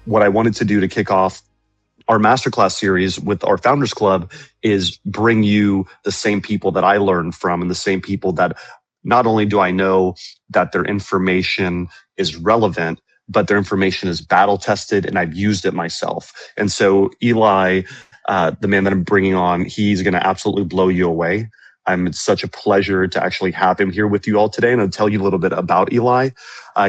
what I wanted to do to kick off our masterclass series with our Founders Club is bring you the same people that I learned from, and the same people that not only do I know that their information is relevant, but their information is battle tested and I've used it myself. And so Eli, the man that I'm bringing on, he's going to absolutely blow you away. It's such a pleasure to actually have him here with you all today. And I'll tell you a little bit about Eli.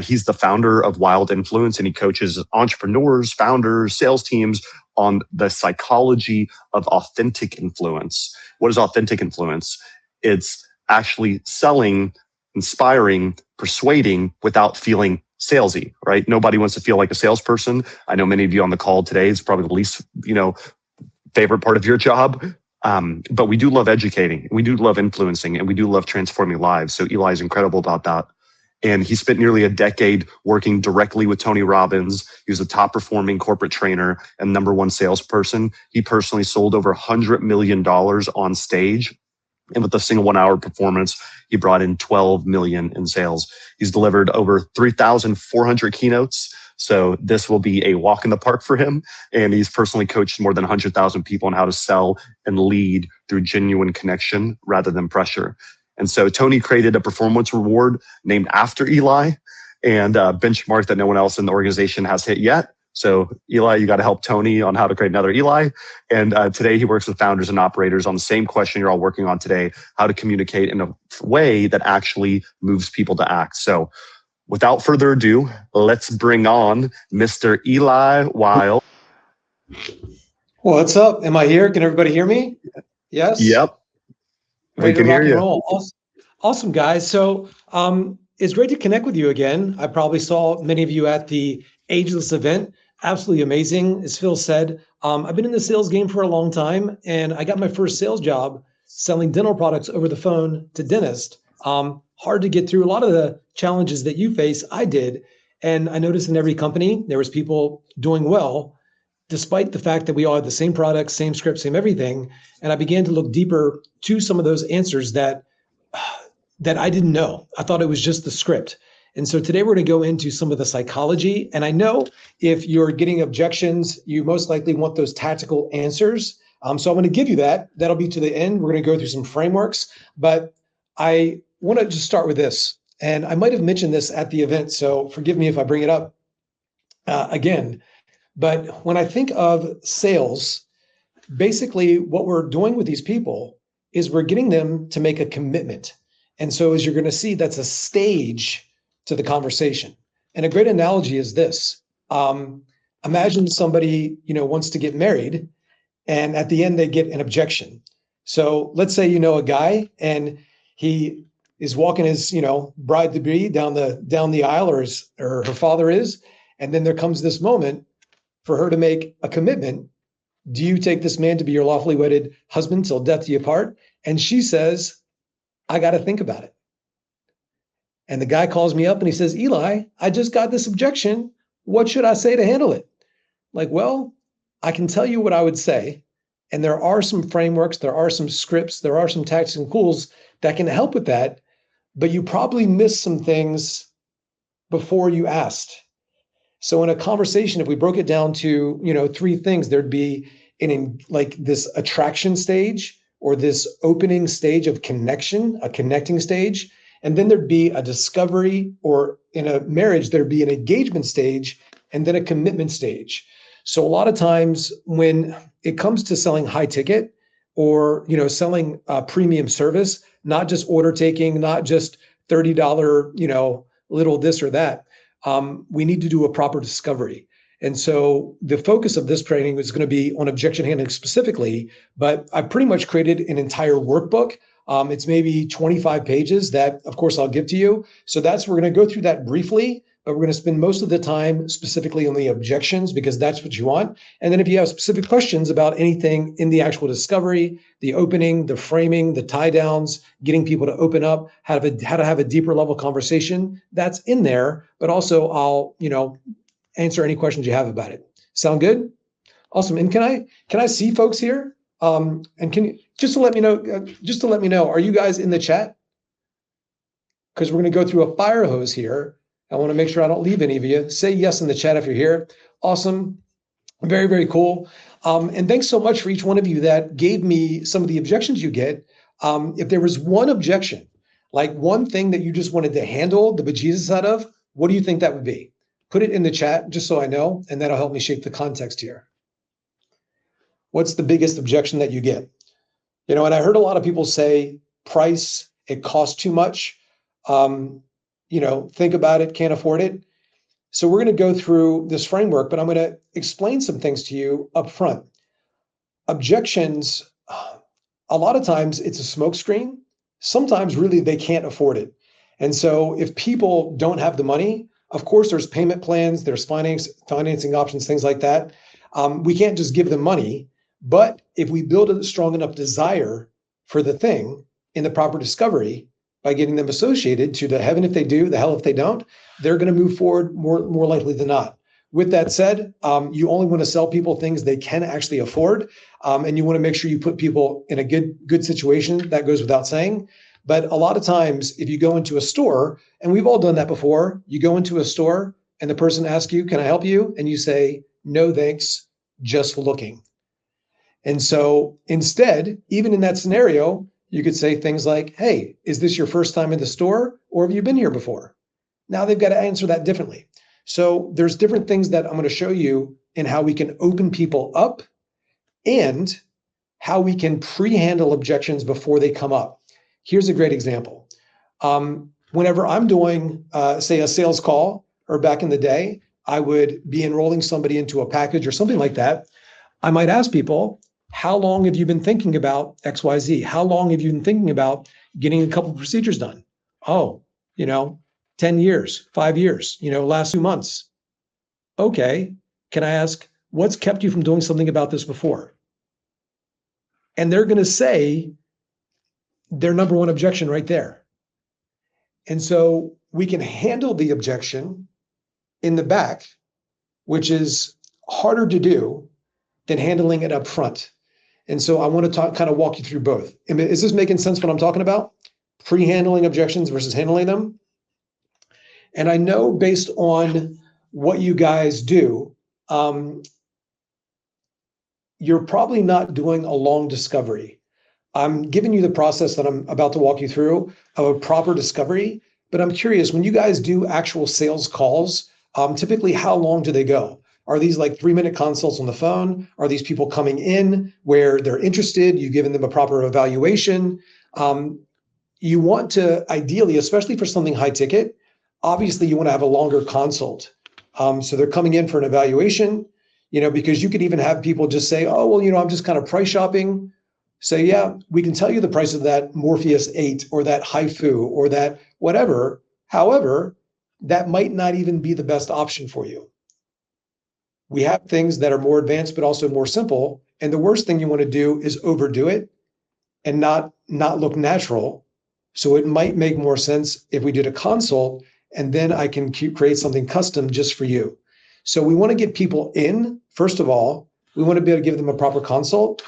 He's the founder of Wilde Influence, and he coaches entrepreneurs, founders, sales teams on the psychology of authentic influence. What is authentic influence? It's actually selling, inspiring, persuading without feeling salesy, right? Nobody wants to feel like a salesperson. I know many of you on the call today, it's probably the least, favorite part of your job. But we do love educating, we do love influencing, and we do love transforming lives. So Eli is incredible about that. And he spent nearly a decade working directly with Tony Robbins. He was a top performing corporate trainer and #1 salesperson. He personally sold over $100 million on stage. And with a single 1 hour performance, he brought in 12 million in sales. He's delivered over 3,400 keynotes. So this will be a walk in the park for him. And he's personally coached more than 100,000 people on how to sell and lead through genuine connection rather than pressure. And so Tony created a performance reward named after Eli, and a benchmark that no one else in the organization has hit yet. So Eli, you got to help Tony on how to create another Eli. And today he works with founders and operators on the same question you're all working on today: how to communicate in a way that actually moves people to act. So without further ado, let's bring on Mr. Eli Wilde. What's up? Am I here? Can everybody hear me? Yes? Yep. We can hear you. Awesome, guys. So it's great to connect with you again. I probably saw many of you at the Ageless event. Absolutely amazing. As Phil said, I've been in the sales game for a long time, and I got my first sales job selling dental products over the phone to dentists. Hard to get through a lot of the challenges that you face. I did. And I noticed in every company, there was people doing well, despite the fact that we all had the same products, same script, same everything. And I began to look deeper to some of those answers that I didn't know. I thought it was just the script. And so today we're going to go into some of the psychology. And I know if you're getting objections, you most likely want those tactical answers. So I'm going to give you that. That'll be to the end. We're going to go through some frameworks. But I want to just start with this. And I might have mentioned this at the event, so forgive me if I bring it up again. But when I think of sales, basically what we're doing with these people is we're getting them to make a commitment. And so as you're going to see, that's a stage to the conversation. And a great analogy is this. Imagine somebody, wants to get married, and at the end they get an objection. So let's say a guy, and he is walking his, bride-to-be down the aisle, or her father is, and then there comes this moment for her to make a commitment. Do you take this man to be your lawfully wedded husband till death do you part? And she says, I got to think about it. And the guy calls me up and he says, Eli, I just got this objection. What should I say to handle it? Like, well, I can tell you what I would say. And there are some frameworks, there are some scripts, there are some tactics and tools that can help with that. But you probably missed some things before you asked. So in a conversation, if we broke it down to, 3 things, there'd be this attraction stage, or this opening stage of connection, a connecting stage. And then there'd be a discovery, or in a marriage, there'd be an engagement stage, and then a commitment stage. So a lot of times when it comes to selling high ticket, or, selling a premium service, not just order taking, not just $30, little this or that, we need to do a proper discovery. And so the focus of this training is going to be on objection handling specifically, but I pretty much created an entire workbook. It's maybe 25 pages that, of course, I'll give to you. So we're going to go through that briefly, but we're going to spend most of the time specifically on the objections, because that's what you want. And then if you have specific questions about anything in the actual discovery, the opening, the framing, the tie downs, getting people to open up, how to have a deeper level conversation, that's in there. But also I'll, answer any questions you have about it. Sound good? Awesome. And can I see folks here? And can you, just to let me know, are you guys in the chat? Because we're going to go through a fire hose here. I want to make sure I don't leave any of you. Say yes in the chat if you're here. Awesome. Very, very cool. And thanks so much for each one of you that gave me some of the objections you get. If there was one objection, like one thing that you just wanted to handle the bejesus out of, what do you think that would be? Put it in the chat just so I know, and that'll help me shape the context here. What's the biggest objection that you get? You know, and I heard a lot of people say price, it costs too much. You know, think about it, can't afford it. So we're going to go through this framework, but I'm going to explain some things to you up front. Objections, a lot of times it's a smokescreen. Sometimes really they can't afford it. And so if people don't have the money, of course there's payment plans, there's financing options, things like that. We can't just give them money, but if we build a strong enough desire for the thing in the proper discovery, by getting them associated to the heaven if they do, the hell if they don't, they're going to move forward more likely than not. With that said, you only want to sell people things they can actually afford, and you want to make sure you put people in a good situation. That goes without saying. But a lot of times, if you go into a store, and we've all done that before, you go into a store and the person asks you, "Can I help you?" And you say, "No, thanks, just looking." And so instead, even in that scenario, you could say things like, "Hey, is this your first time in the store, or have you been here before?" Now they've got to answer that differently. So there's different things that I'm going to show you in how we can open people up and how we can pre-handle objections before they come up. Here's a great example. Whenever I'm doing, say, a sales call, or back in the day, I would be enrolling somebody into a package or something like that. I might ask people, "How long have you been thinking about XYZ? How long have you been thinking about getting a couple of procedures done?" "Oh, 10 years, 5 years, last 2 months." "Okay, can I ask, what's kept you from doing something about this before?" And they're going to say their number one objection right there. And so we can handle the objection in the back, which is harder to do than handling it up front. And so I want to kind of walk you through both. Is this making sense what I'm talking about? Pre-handling objections versus handling them? And I know based on what you guys do, you're probably not doing a long discovery. I'm giving you the process that I'm about to walk you through of a proper discovery, but I'm curious, when you guys do actual sales calls, typically how long do they go? Are these like 3-minute consults on the phone? Are these people coming in where they're interested? You've given them a proper evaluation. You want to ideally, especially for something high ticket, obviously you want to have a longer consult. So they're coming in for an evaluation, because you could even have people just say, "Oh, well, I'm just kind of price shopping." Say, "Yeah, we can tell you the price of that Morpheus 8 or that HIFU or that whatever. However, that might not even be the best option for you. We have things that are more advanced, but also more simple. And the worst thing you want to do is overdo it and not look natural. So it might make more sense if we did a consult, and then I can create something custom just for you." So we want to get people in. First of all, we want to be able to give them a proper consult.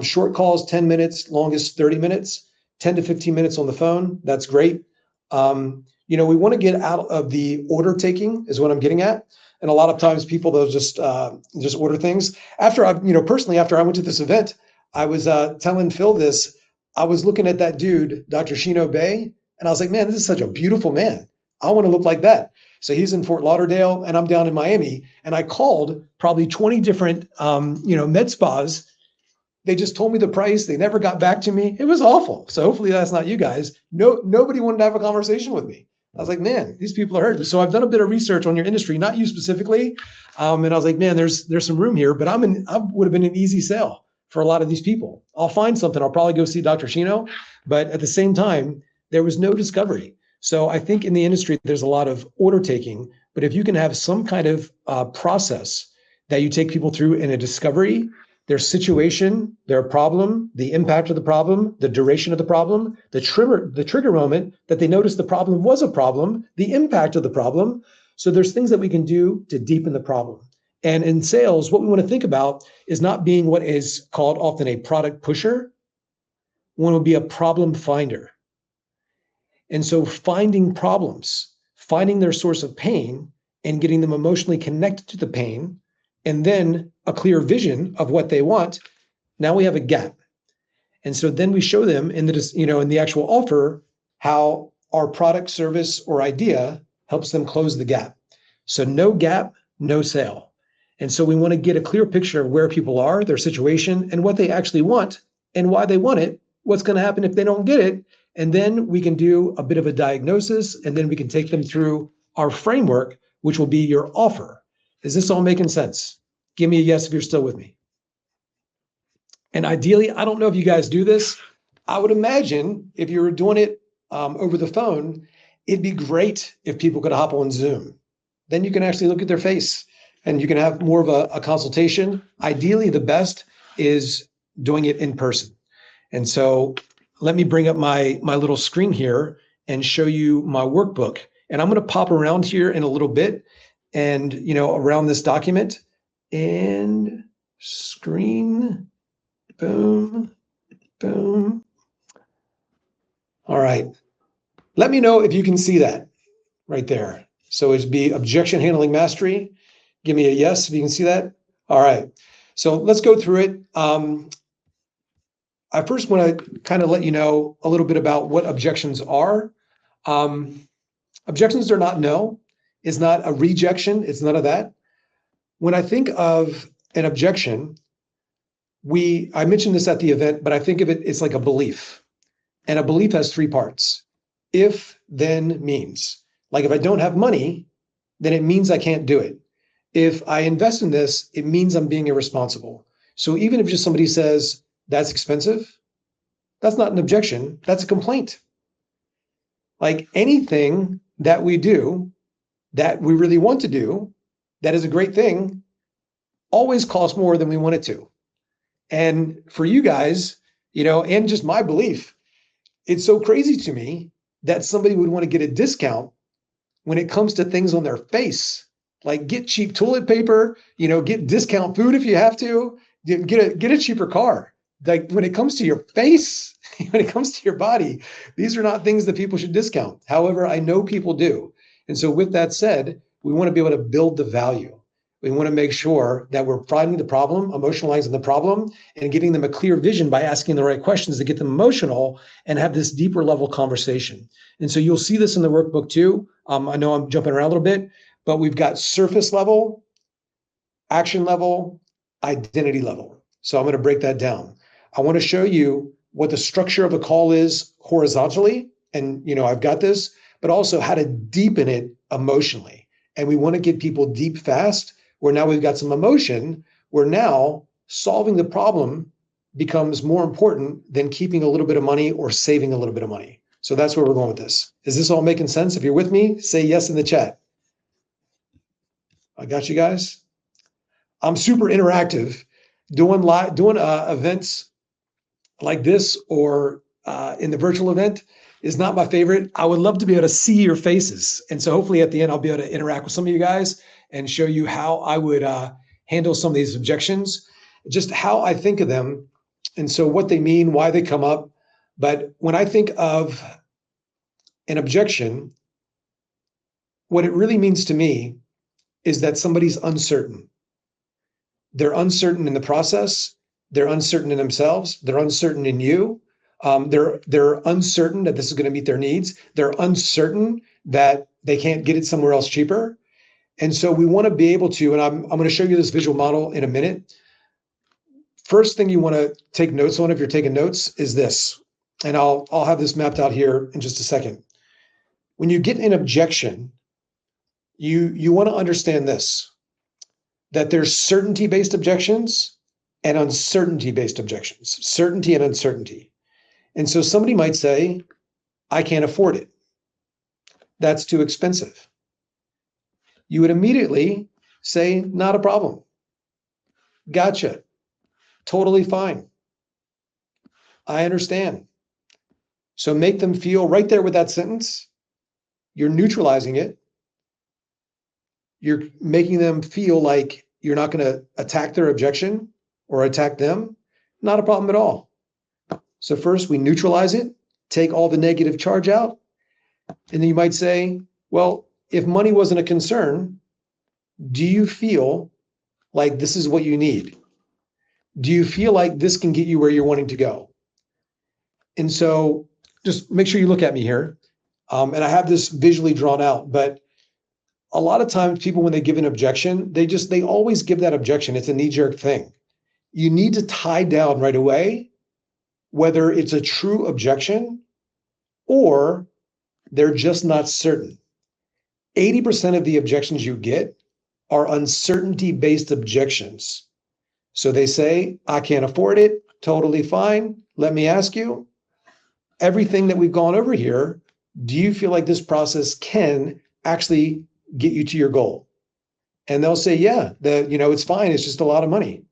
Short calls, 10 minutes, longest 30 minutes, 10 to 15 minutes on the phone. That's great. We want to get out of the order taking is what I'm getting at. And a lot of times people, they'll just order things. After after I went to this event, I was telling Phil this. I was looking at that dude, Dr. Shino Bay, and I was like, "Man, this is such a beautiful man. I want to look like that." So he's in Fort Lauderdale and I'm down in Miami. And I called probably 20 different, med spas. They just told me the price. They never got back to me. It was awful. So hopefully that's not you guys. Nobody wanted to have a conversation with me. I was like, "Man, these people are hurting." So I've done a bit of research on your industry, not you specifically. And I was like, "Man, there's some room here," but I would have been an easy sell for a lot of these people. I'll find something. I'll probably go see Dr. Shino, but at the same time, there was no discovery. So I think in the industry, there's a lot of order taking, but if you can have some kind of process that you take people through in a discovery, their situation, their problem, the impact of the problem, the duration of the problem, the trigger moment that they noticed the problem was a problem, the impact of the problem. So there's things that we can do to deepen the problem. And in sales, what we want to think about is not being what is called often a product pusher. One would be a problem finder. And so finding problems, finding their source of pain and getting them emotionally connected to the pain and then a clear vision of what they want, now we have a gap. And so then we show them in the actual offer how our product, service, or idea helps them close the gap. So no gap, no sale. And so we want to get a clear picture of where people are, their situation, and what they actually want and why they want it, what's going to happen if they don't get it. And then we can do a bit of a diagnosis, and then we can take them through our framework, which will be your offer. Is this all making sense? Give me a yes if you're still with me. And ideally, I don't know if you guys do this. I would imagine if you were doing it over the phone, it'd be great if people could hop on Zoom. Then you can actually look at their face and you can have more of a consultation. Ideally, the best is doing it in person. And so let me bring up my little screen here and show you my workbook. And I'm going to pop around here in a little bit and, around this document and screen, boom, boom. All right. Let me know if you can see that right there. So it'd be objection handling mastery. Give me a yes if you can see that. All right. So let's go through it. I first want to kind of let you know a little bit about what objections are. Objections are not no. It's not a rejection. It's none of that. When I think of an objection, I mentioned this at the event, but I think of it's like a belief. And a belief has three parts. If, then, means. Like if I don't have money, then it means I can't do it. If I invest in this, it means I'm being irresponsible. So even if just somebody says, that's expensive, that's not an objection, that's a complaint. Like anything that we do that we really want to do, that is a great thing, always costs more than we want it to. And for you guys, and just my belief, it's so crazy to me that somebody would want to get a discount when it comes to things on their face, like get cheap toilet paper, get discount food if you have to, get a cheaper car. Like when it comes to your face, when it comes to your body, these are not things that people should discount. However, I know people do. And so with that said, we want to be able to build the value. We want to make sure that we're finding the problem, emotionalizing the problem, and giving them a clear vision by asking the right questions to get them emotional and have this deeper level conversation. And so you'll see this in the workbook too. I know I'm jumping around a little bit, but we've got surface level, action level, identity level. So I'm going to break that down. I want to show you what the structure of a call is horizontally. And, I've got this, but also how to deepen it emotionally. And we want to get people deep fast, where now we've got some emotion, where now solving the problem becomes more important than keeping a little bit of money or saving a little bit of money. So that's where we're going with this. Is this all making sense? If you're with me, say yes in the chat. I got you guys. I'm super interactive. Doing events like this or in the virtual event is not my favorite. I would love to be able to see your faces. And so hopefully at the end, I'll be able to interact with some of you guys and show you how I would handle some of these objections, just how I think of them. And so what they mean, why they come up. But when I think of an objection, what it really means to me is that somebody's uncertain. They're uncertain in the process. They're uncertain in themselves. They're uncertain in you. They're uncertain that this is going to meet their needs. They're uncertain that they can't get it somewhere else cheaper. And so we want to be able to, and I'm going to show you this visual model in a minute. First thing you want to take notes on, if you're taking notes, is this. And I'll have this mapped out here in just a second. When you get an objection, you want to understand this, that there's certainty-based objections and uncertainty-based objections, certainty and uncertainty. And so somebody might say, I can't afford it. That's too expensive. You would immediately say, not a problem. Gotcha. Totally fine. I understand. So make them feel right there with that sentence. You're neutralizing it. You're making them feel like you're not going to attack their objection or attack them. Not a problem at all. So first we neutralize it, take all the negative charge out. And then you might say, well, if money wasn't a concern, do you feel like this is what you need? Do you feel like this can get you where you're wanting to go? And so just make sure you look at me here. And I have this visually drawn out, but a lot of times people, when they give an objection, they always give that objection. It's a knee-jerk thing. You need to tie down right away whether it's a true objection or they're just not certain. 80% of the objections you get are uncertainty-based objections. So they say, I can't afford it, totally fine. Let me ask you, everything that we've gone over here, do you feel like this process can actually get you to your goal? And they'll say, yeah, it's fine. It's just a lot of money.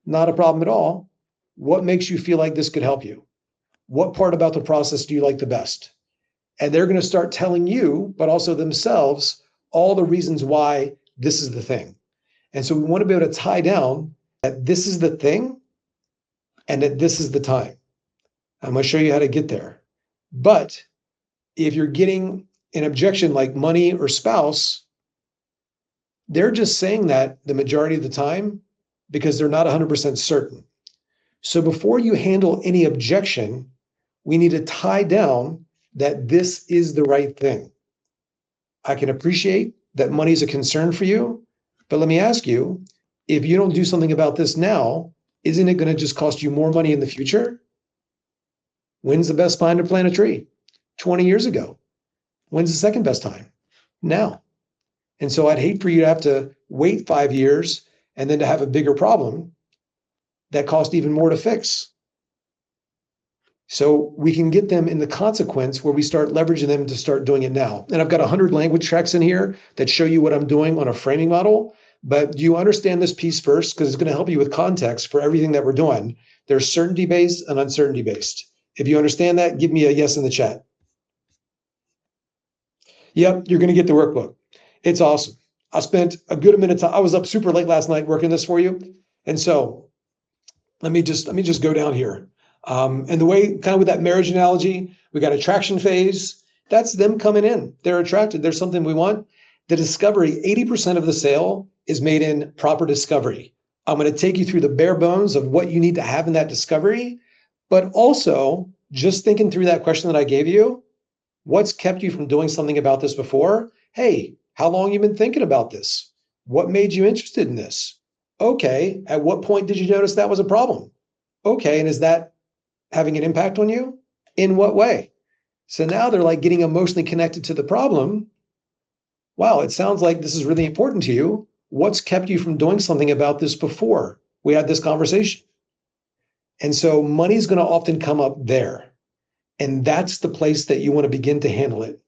Not a problem at all. What makes you feel like this could help you? What part about the process do you like the best? And they're going to start telling you, but also themselves, all the reasons why this is the thing. And so we want to be able to tie down that this is the thing and that this is the time. I'm going to show you how to get there. But if you're getting an objection like money or spouse, they're just saying that the majority of the time because they're not 100% certain. So before you handle any objection, we need to tie down that this is the right thing. I can appreciate that money is a concern for you, but let me ask you, if you don't do something about this now, isn't it going to just cost you more money in the future? When's the best time to plant a tree? 20 years ago. When's the second best time? Now. And so I'd hate for you to have to wait 5 years and then to have a bigger problem that cost even more to fix. So we can get them in the consequence where we start leveraging them to start doing it now. And I've got 100 language tracks in here that show you what I'm doing on a framing model. But do you understand this piece first? Because it's going to help you with context for everything that we're doing. There's certainty-based and uncertainty-based. If you understand that, give me a yes in the chat. Yep, you're going to get the workbook. It's awesome. I spent a good amount of time. I was up super late last night working this for you. And so let me just go down here. And the way, kind of with that marriage analogy, we got attraction phase. That's them coming in. They're attracted. There's something we want. The discovery, 80% of the sale is made in proper discovery. I'm going to take you through the bare bones of what you need to have in that discovery, but also just thinking through that question that I gave you. What's kept you from doing something about this before? Hey, how long you been thinking about this? What made you interested in this? Okay, at what point did you notice that was a problem? Okay, and is that having an impact on you? In what way? So now they're like getting emotionally connected to the problem. Wow, it sounds like this is really important to you. What's kept you from doing something about this before we had this conversation? And so money's going to often come up there. And that's the place that you want to begin to handle it.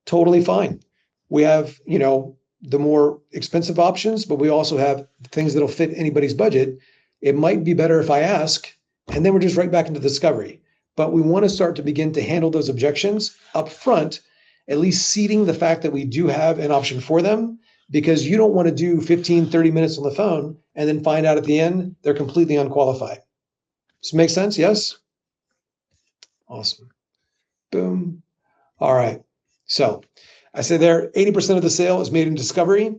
Totally fine. We have, the more expensive options, but we also have things that'll fit anybody's budget. It might be better if I ask, and then we're just right back into discovery. But we want to start to begin to handle those objections up front, at least seeding the fact that we do have an option for them, because you don't want to do 15, 30 minutes on the phone and then find out at the end they're completely unqualified. Does it make sense? Yes? Awesome. Boom. All right. So I said there, 80% of the sale is made in discovery.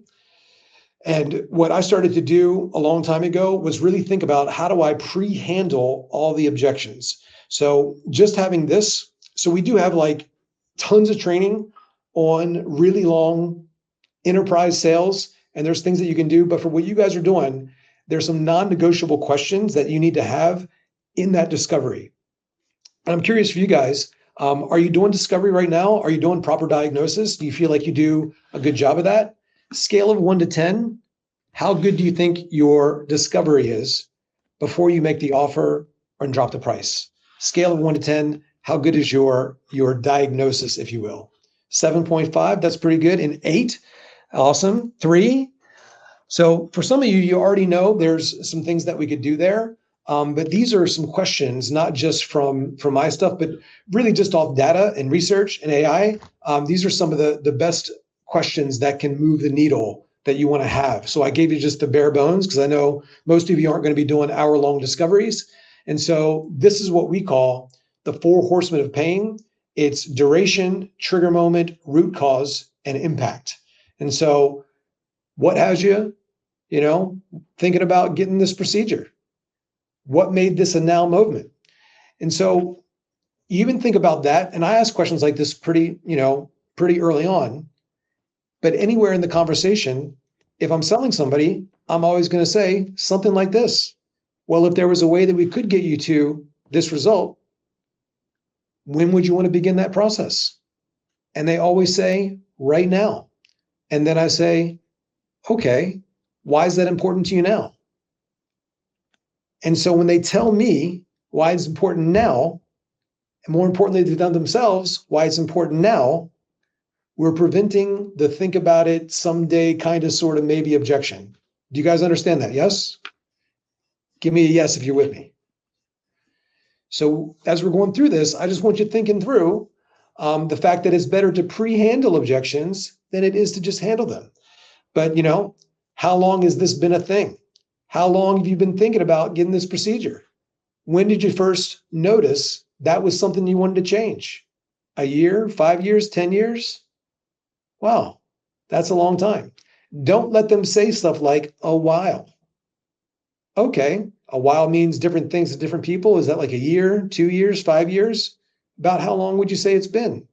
And what I started to do a long time ago was really think about how do I pre-handle all the objections. So just having this, so we do have like tons of training on really long enterprise sales, and there's things that you can do. But for what you guys are doing, there's some non-negotiable questions that you need to have in that discovery. And I'm curious for you guys, are you doing discovery right now? Are you doing proper diagnosis? Do you feel like you do a good job of that? Scale of 1 to 10, how good do you think your discovery is before you make the offer and drop the price? Scale of 1 to 10, how good is your diagnosis, if you will? 7.5, that's pretty good. And 8, awesome. 3. So for some of you, you already know there's some things that we could do there. But these are some questions, not just from my stuff, but really just off data and research and AI. These are some of the best questions that can move the needle that you want to have. So I gave you just the bare bones because I know most of you aren't going to be doing hour-long discoveries. And so this is what we call the 4 horsemen of pain. It's duration, trigger moment, root cause, and impact. And so what has you? thinking about getting this procedure. What made this a now movement? And so you even think about that. And I ask questions like this pretty early on, but anywhere in the conversation, if I'm selling somebody, I'm always going to say something like this. Well, if there was a way that we could get you to this result, when would you want to begin that process? And they always say, right now. And then I say, okay, why is that important to you now? And so when they tell me why it's important now, and more importantly to them themselves, why it's important now, we're preventing the think about it someday kind of sort of maybe objection. Do you guys understand that? Yes? Give me a yes if you're with me. So as we're going through this, I just want you thinking through the fact that it's better to pre-handle objections than it is to just handle them. But how long has this been a thing? How long have you been thinking about getting this procedure? When did you first notice that was something you wanted to change? A year, 5 years, 10 years? Wow, that's a long time. Don't let them say stuff like a while. Okay, a while means different things to different people. Is that like a year, 2 years, 5 years? About how long would you say it's been?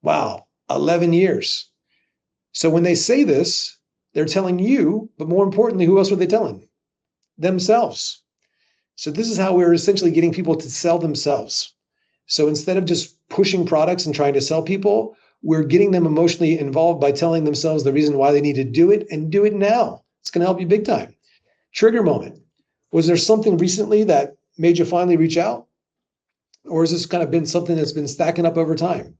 Wow, 11 years. So when they say this, they're telling you, but more importantly, who else are they telling? Themselves. So this is how we're essentially getting people to sell themselves. So instead of just pushing products and trying to sell people, we're getting them emotionally involved by telling themselves the reason why they need to do it and do it now. It's going to help you big time. Trigger moment. Was there something recently that made you finally reach out? Or has this kind of been something that's been stacking up over time?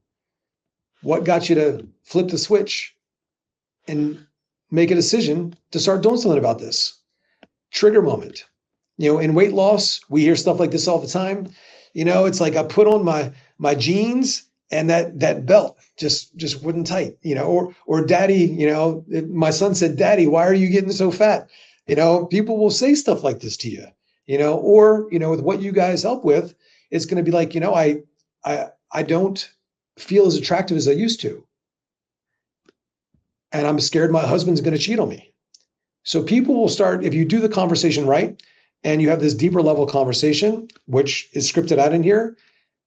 What got you to flip the switch and make a decision to start doing something about this? Trigger moment. In weight loss, we hear stuff like this all the time. It's like I put on my jeans and that belt just wouldn't tight, or daddy, my son said, Daddy, why are you getting so fat? People will say stuff like this to you, or, with what you guys help with, it's going to be like, I don't feel as attractive as I used to. And I'm scared my husband's going to cheat on me. So people will start, if you do the conversation right, and you have this deeper level conversation, which is scripted out in here,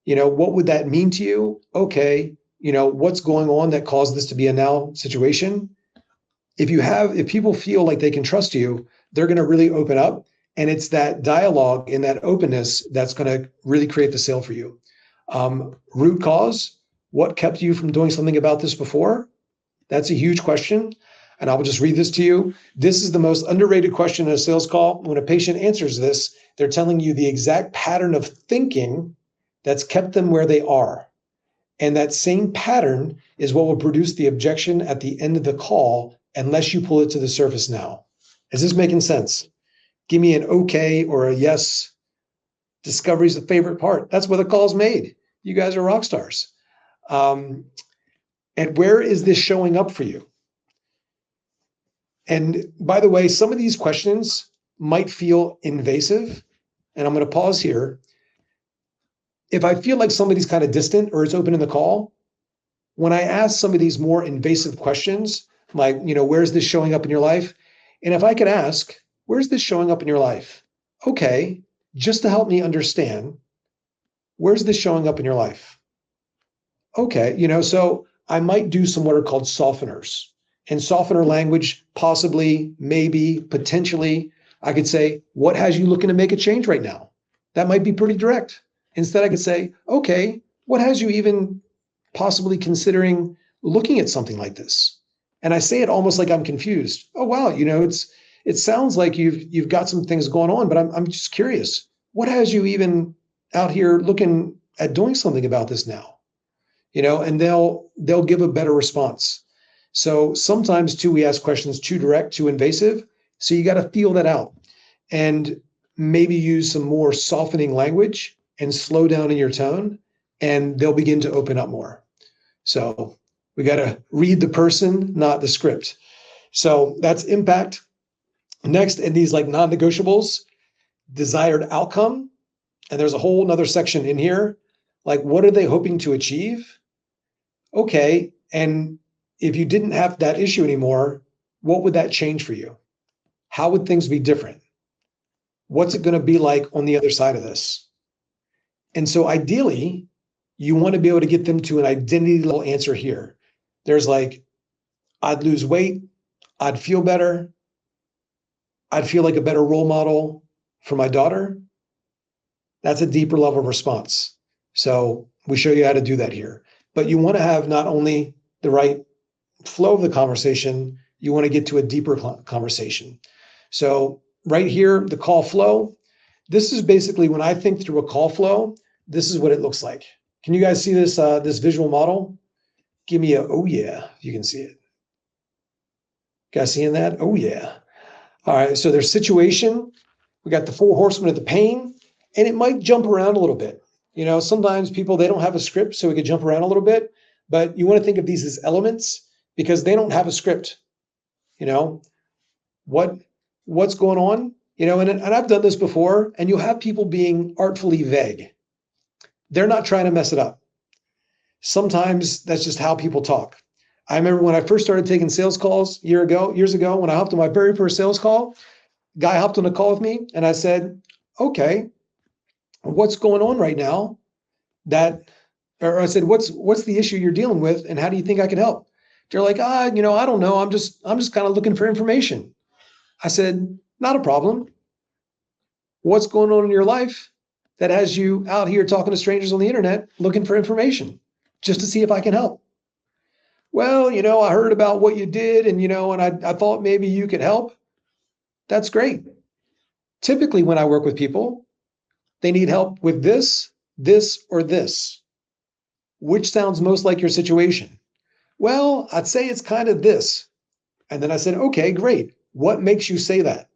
what would that mean to you? Okay, what's going on that caused this to be a now situation? If people feel like they can trust you, they're going to really open up. And it's that dialogue and that openness that's going to really create the sale for you. Root cause, what kept you from doing something about this before? That's a huge question. And I will just read this to you. This is the most underrated question in a sales call. When a patient answers this, they're telling you the exact pattern of thinking that's kept them where they are. And that same pattern is what will produce the objection at the end of the call, unless you pull it to the surface now. Is this making sense? Give me an okay or a yes. Discovery is the favorite part. That's where the call's made. You guys are rock stars. And where is this showing up for you? And by the way, some of these questions might feel invasive, and I'm going to pause here. If I feel like somebody's kind of distant or it's open in the call, when I ask some of these more invasive questions, like, where's this showing up in your life? And if I could ask, where's this showing up in your life? Okay, just to help me understand, where's this showing up in your life? Okay, so I might do some what are called softeners. And softener language, possibly, maybe, potentially, I could say, what has you looking to make a change right now? That might be pretty direct. Instead, I could say, okay, what has you even possibly considering looking at something like this? And I say it almost like I'm confused. Oh, wow, it sounds like you've got some things going on, but I'm just curious. What has you even out here looking at doing something about this now? And they'll give a better response. So sometimes too, we ask questions too direct, too invasive. So you got to feel that out and maybe use some more softening language and slow down in your tone, and they'll begin to open up more. So we got to read the person, not the script. So that's impact. Next, in these like non-negotiables, desired outcome. And there's a whole nother section in here. Like, what are they hoping to achieve? Okay. And if you didn't have that issue anymore, what would that change for you? How would things be different? What's it going to be like on the other side of this? And so ideally, you want to be able to get them to an identity level answer here. There's like, I'd lose weight, I'd feel better, I'd feel like a better role model for my daughter. That's a deeper level response. So we show you how to do that here. But you want to have not only the right flow of the conversation, you want to get to a deeper conversation. So right here, the call flow, this is basically when I think through a call flow, this is what it looks like. Can you guys see this, this visual model? Give me a, oh yeah, you can see it. Guys seeing that? Oh yeah. All right, so there's situation. We got the 4 horsemen of the pain, and it might jump around a little bit. You know, sometimes people, they don't have a script, so we could jump around a little bit, but you want to think of these as elements because they don't have a script. You know, what's going on? You know, and I've done this before, and you'll have people being artfully vague. They're not trying to mess it up. Sometimes that's just how people talk. I remember when I first started taking sales calls years ago, when I hopped on my very first sales call, guy hopped on a call with me and I said, okay, what's going on right now? Or I said, what's the issue you're dealing with and how do you think I can help? They're like, you know, I don't know. I'm just kind of looking for information. I said, not a problem. What's going on in your life that has you out here talking to strangers on the internet looking for information just to see if I can help? Well, you know, I heard about what you did and, you know, and I thought maybe you could help. That's great. Typically, when I work with people, they need help with this, or this. Which sounds most like your situation? Well, I'd say it's kind of this. And then I said, okay, great. What makes you say that?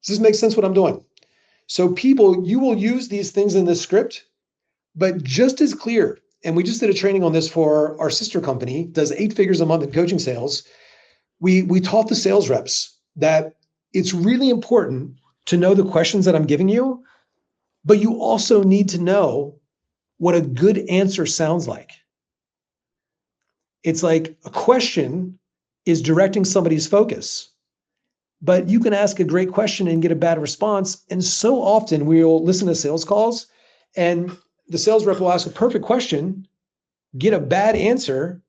Does this make sense what I'm doing? So people, you will use these things in this script, but just as clear. And we just did a training on this for our sister company, does 8 figures a month in coaching sales. We taught the sales reps that it's really important to know the questions that I'm giving you, but you also need to know what a good answer sounds like. It's like a question is directing somebody's focus, but you can ask a great question and get a bad response. And so often we'll listen to sales calls and the sales rep will ask a perfect question, get a bad answer,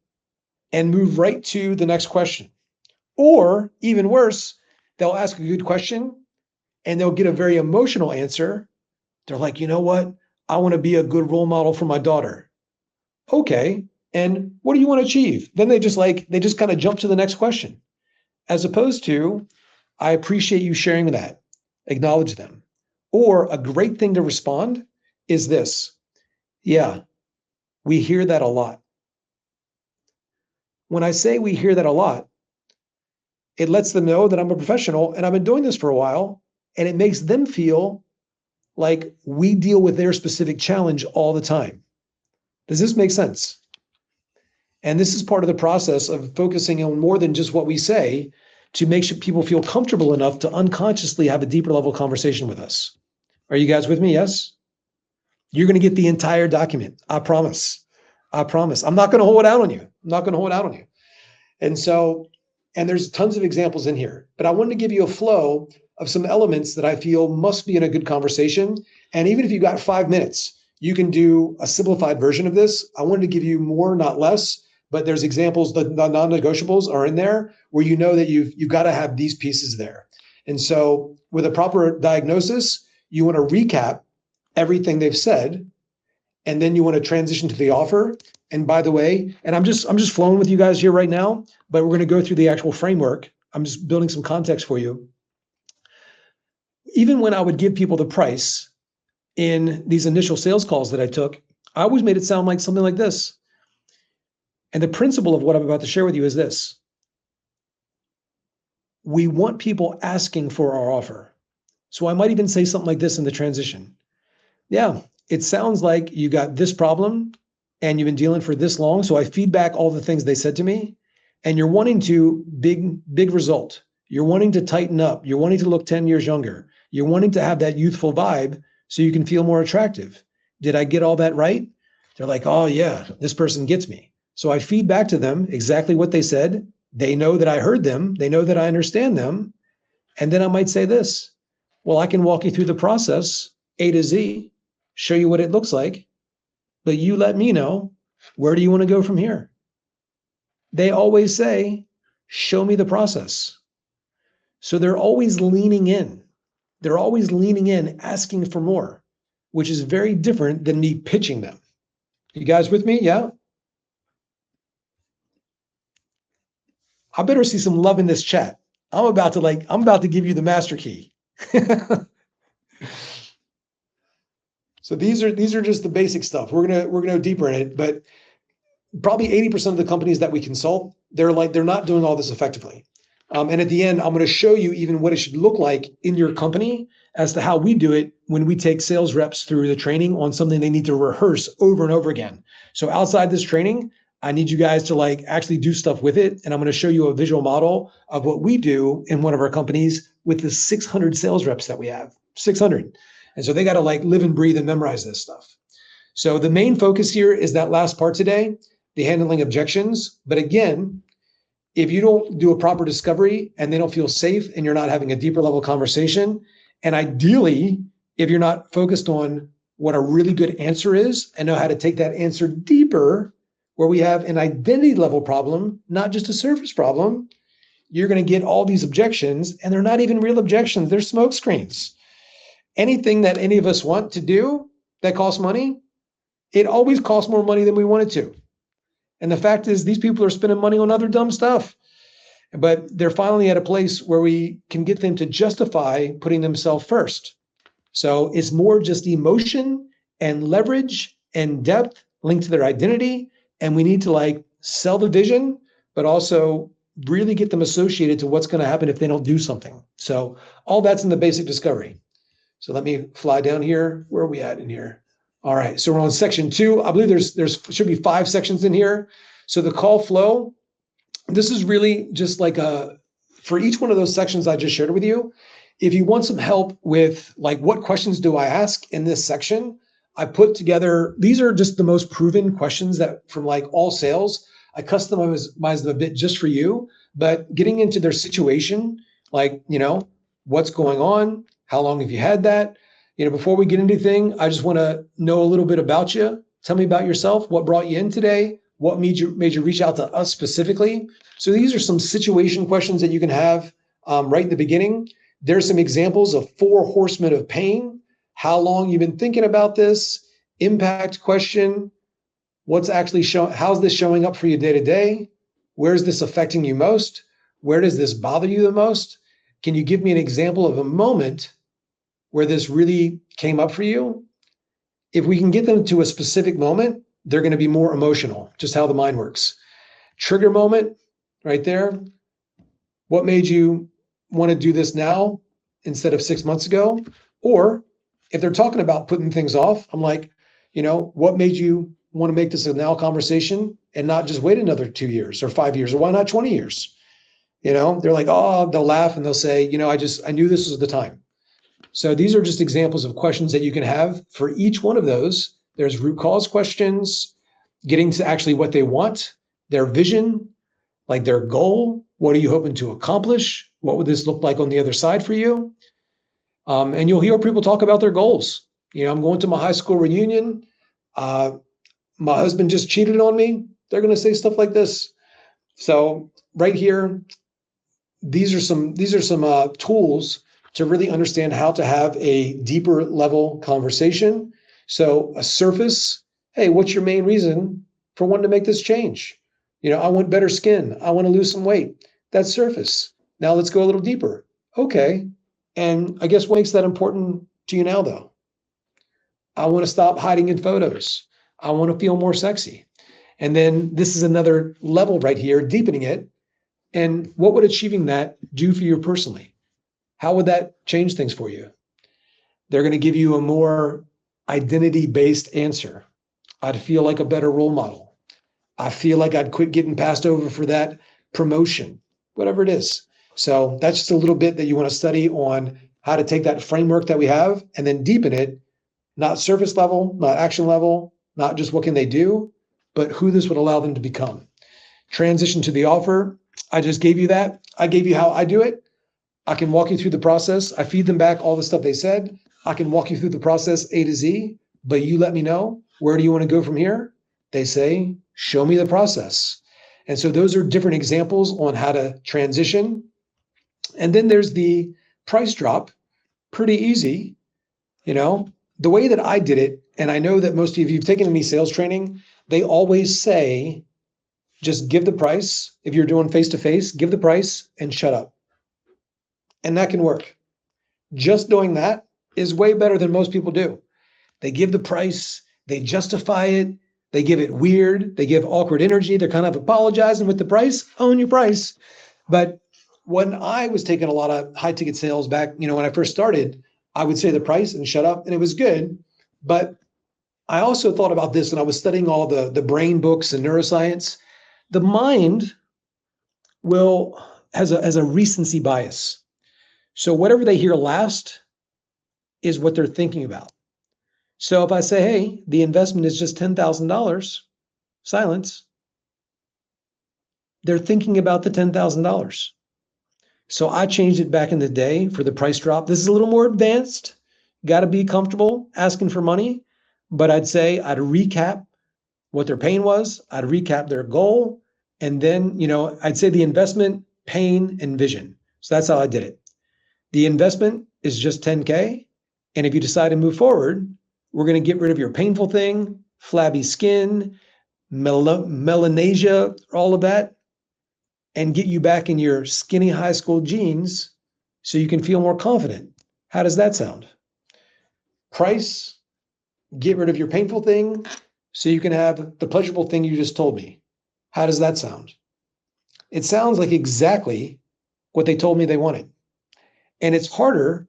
and move right to the next question. Or even worse, they'll ask a good question and they'll get a very emotional answer. They're like, you know what? I want to be a good role model for my daughter. Okay. And what do you want to achieve? Then they just kind of jump to the next question, as opposed to, I appreciate you sharing that. Acknowledge them. Or a great thing to respond is this. Yeah, we hear that a lot. When I say we hear that a lot, it lets them know that I'm a professional and I've been doing this for a while, and it makes them feel like we deal with their specific challenge all the time. Does this make sense? And this is part of the process of focusing on more than just what we say to make sure people feel comfortable enough to unconsciously have a deeper level conversation with us. Are you guys with me? Yes? You're going to get the entire document. I promise. I promise. I'm not going to hold it out on you. I'm not going to hold it out on you. And so, and there's tons of examples in here, but I wanted to give you a flow of some elements that I feel must be in a good conversation. And even if you got 5 minutes, you can do a simplified version of this. I wanted to give you more, not less, but there's examples, the non-negotiables are in there where you know that you've got to have these pieces there. And so with a proper diagnosis, you want to recap everything they've said, and then you want to transition to the offer. And by the way, and I'm just flowing with you guys here right now, but we're going to go through the actual framework. I'm just building some context for you. Even when I would give people the price in these initial sales calls that I took, I always made it sound like something like this. And the principle of what I'm about to share with you is this. We want people asking for our offer. So I might even say something like this in the transition. Yeah, it sounds like you got this problem and you've been dealing for this long. So I feed back all the things they said to me, and you're wanting to big result. You're wanting to tighten up. You're wanting to look 10 years younger. You're wanting to have that youthful vibe so you can feel more attractive. Did I get all that right? They're like, oh yeah, this person gets me. So I feed back to them exactly what they said. They know that I heard them. They know that I understand them. And then I might say this, well, I can walk you through the process A to Z, show you what it looks like, but you let me know, where do you want to go from here? They always say, show me the process. So they're always leaning in. They're always leaning in, asking for more, which is very different than me pitching them. You guys with me? Yeah? I better see some love in this chat. I'm about to give you the master key. So these are just the basic stuff. We're gonna go deeper in it, but probably 80% of the companies that we consult, they're not doing all this effectively. And at the end, I'm going to show you even what it should look like in your company as to how we do it when we take sales reps through the training on something they need to rehearse over and over again. So outside this training, I need you guys to actually do stuff with it. And I'm going to show you a visual model of what we do in one of our companies with the 600 sales reps that we have, 600. And so they got to live and breathe and memorize this stuff. So the main focus here is that last part today, the handling objections. But again, if you don't do a proper discovery and they don't feel safe and you're not having a deeper level conversation, and ideally, if you're not focused on what a really good answer is and know how to take that answer deeper, where we have an identity level problem, not just a surface problem, you're going to get all these objections, and they're not even real objections. They're smoke screens. Anything that any of us want to do that costs money, it always costs more money than we want it to. And the fact is, these people are spending money on other dumb stuff, but they're finally at a place where we can get them to justify putting themselves first. So it's more just emotion and leverage and depth linked to their identity. And we need to sell the vision, but also really get them associated to what's going to happen if they don't do something. So all that's in the basic discovery. So let me fly down here. Where are we at in here? All right, so we're on section 2. I believe there's should be 5 sections in here. So the call flow, this is really just for each one of those sections I just shared with you. If you want some help with what questions do I ask in this section, I put together, these are just the most proven questions that from all sales. I customize them a bit just for you, but getting into their situation, what's going on? How long have you had that? Before we get into anything, I just want to know a little bit about you. Tell me about yourself. What brought you in today? What made you reach out to us specifically? So these are some situation questions that you can have right in the beginning. There's some examples of 4 horsemen of pain. How long you've been thinking about this? Impact question. What's actually showing? How's this showing up for you day to day? Where's this affecting you most? Where does this bother you the most? Can you give me an example of a moment where this really came up for you? If we can get them to a specific moment, they're going to be more emotional, just how the mind works. Trigger moment, right there. What made you want to do this now instead of 6 months ago? Or if they're talking about putting things off, I'm what made you want to make this a now conversation and not just wait another 2 years or 5 years, or why not 20 years? They're they'll laugh and they'll say, I knew this was the time. So these are just examples of questions that you can have for each one of those. There's root cause questions, getting to actually what they want, their vision, their goal. What are you hoping to accomplish? What would this look like on the other side for you? And you'll hear people talk about their goals. I'm going to my high school reunion. My husband just cheated on me. They're going to say stuff like this. So right here, these are some tools to really understand how to have a deeper level conversation. So a surface, hey, what's your main reason for wanting to make this change? I want better skin. I want to lose some weight. That's surface. Now let's go a little deeper. Okay. And I guess what makes that important to you now, though? I want to stop hiding in photos. I want to feel more sexy. And then this is another level right here, deepening it. And what would achieving that do for you personally? How would that change things for you? They're going to give you a more identity-based answer. I'd feel like a better role model. I feel like I'd quit getting passed over for that promotion, whatever it is. So that's just a little bit that you want to study on how to take that framework that we have and then deepen it, not surface level, not action level, not just what can they do, but who this would allow them to become. Transition to the offer. I just gave you that. I gave you how I do it. I can walk you through the process. I feed them back all the stuff they said. I can walk you through the process A to Z, but you let me know, where do you want to go from here? They say, show me the process. And so those are different examples on how to transition. And then there's the price drop, pretty easy. The way that I did it, and I know that most of you, if you've taken any sales training, they always say, just give the price. If you're doing face-to-face, give the price and shut up. And that can work. Just doing that is way better than most people do. They give the price, they justify it, they give it weird, they give awkward energy, they're kind of apologizing with the price, own your price. But when I was taking a lot of high ticket sales back, when I first started, I would say the price and shut up, and it was good. But I also thought about this when I was studying all the brain books and neuroscience. The mind has a recency bias. So whatever they hear last is what they're thinking about. So if I say, hey, the investment is just $10,000, silence, they're thinking about the $10,000. So I changed it back in the day for the price drop. This is a little more advanced. Got to be comfortable asking for money. But I'd say I'd recap what their pain was. I'd recap their goal. And then, I'd say the investment, pain, and vision. So that's how I did it. The investment is just 10K. And if you decide to move forward, we're going to get rid of your painful thing, flabby skin, melanesia, all of that, and get you back in your skinny high school jeans so you can feel more confident. How does that sound? Price, get rid of your painful thing so you can have the pleasurable thing you just told me. How does that sound? It sounds like exactly what they told me they wanted. And it's harder.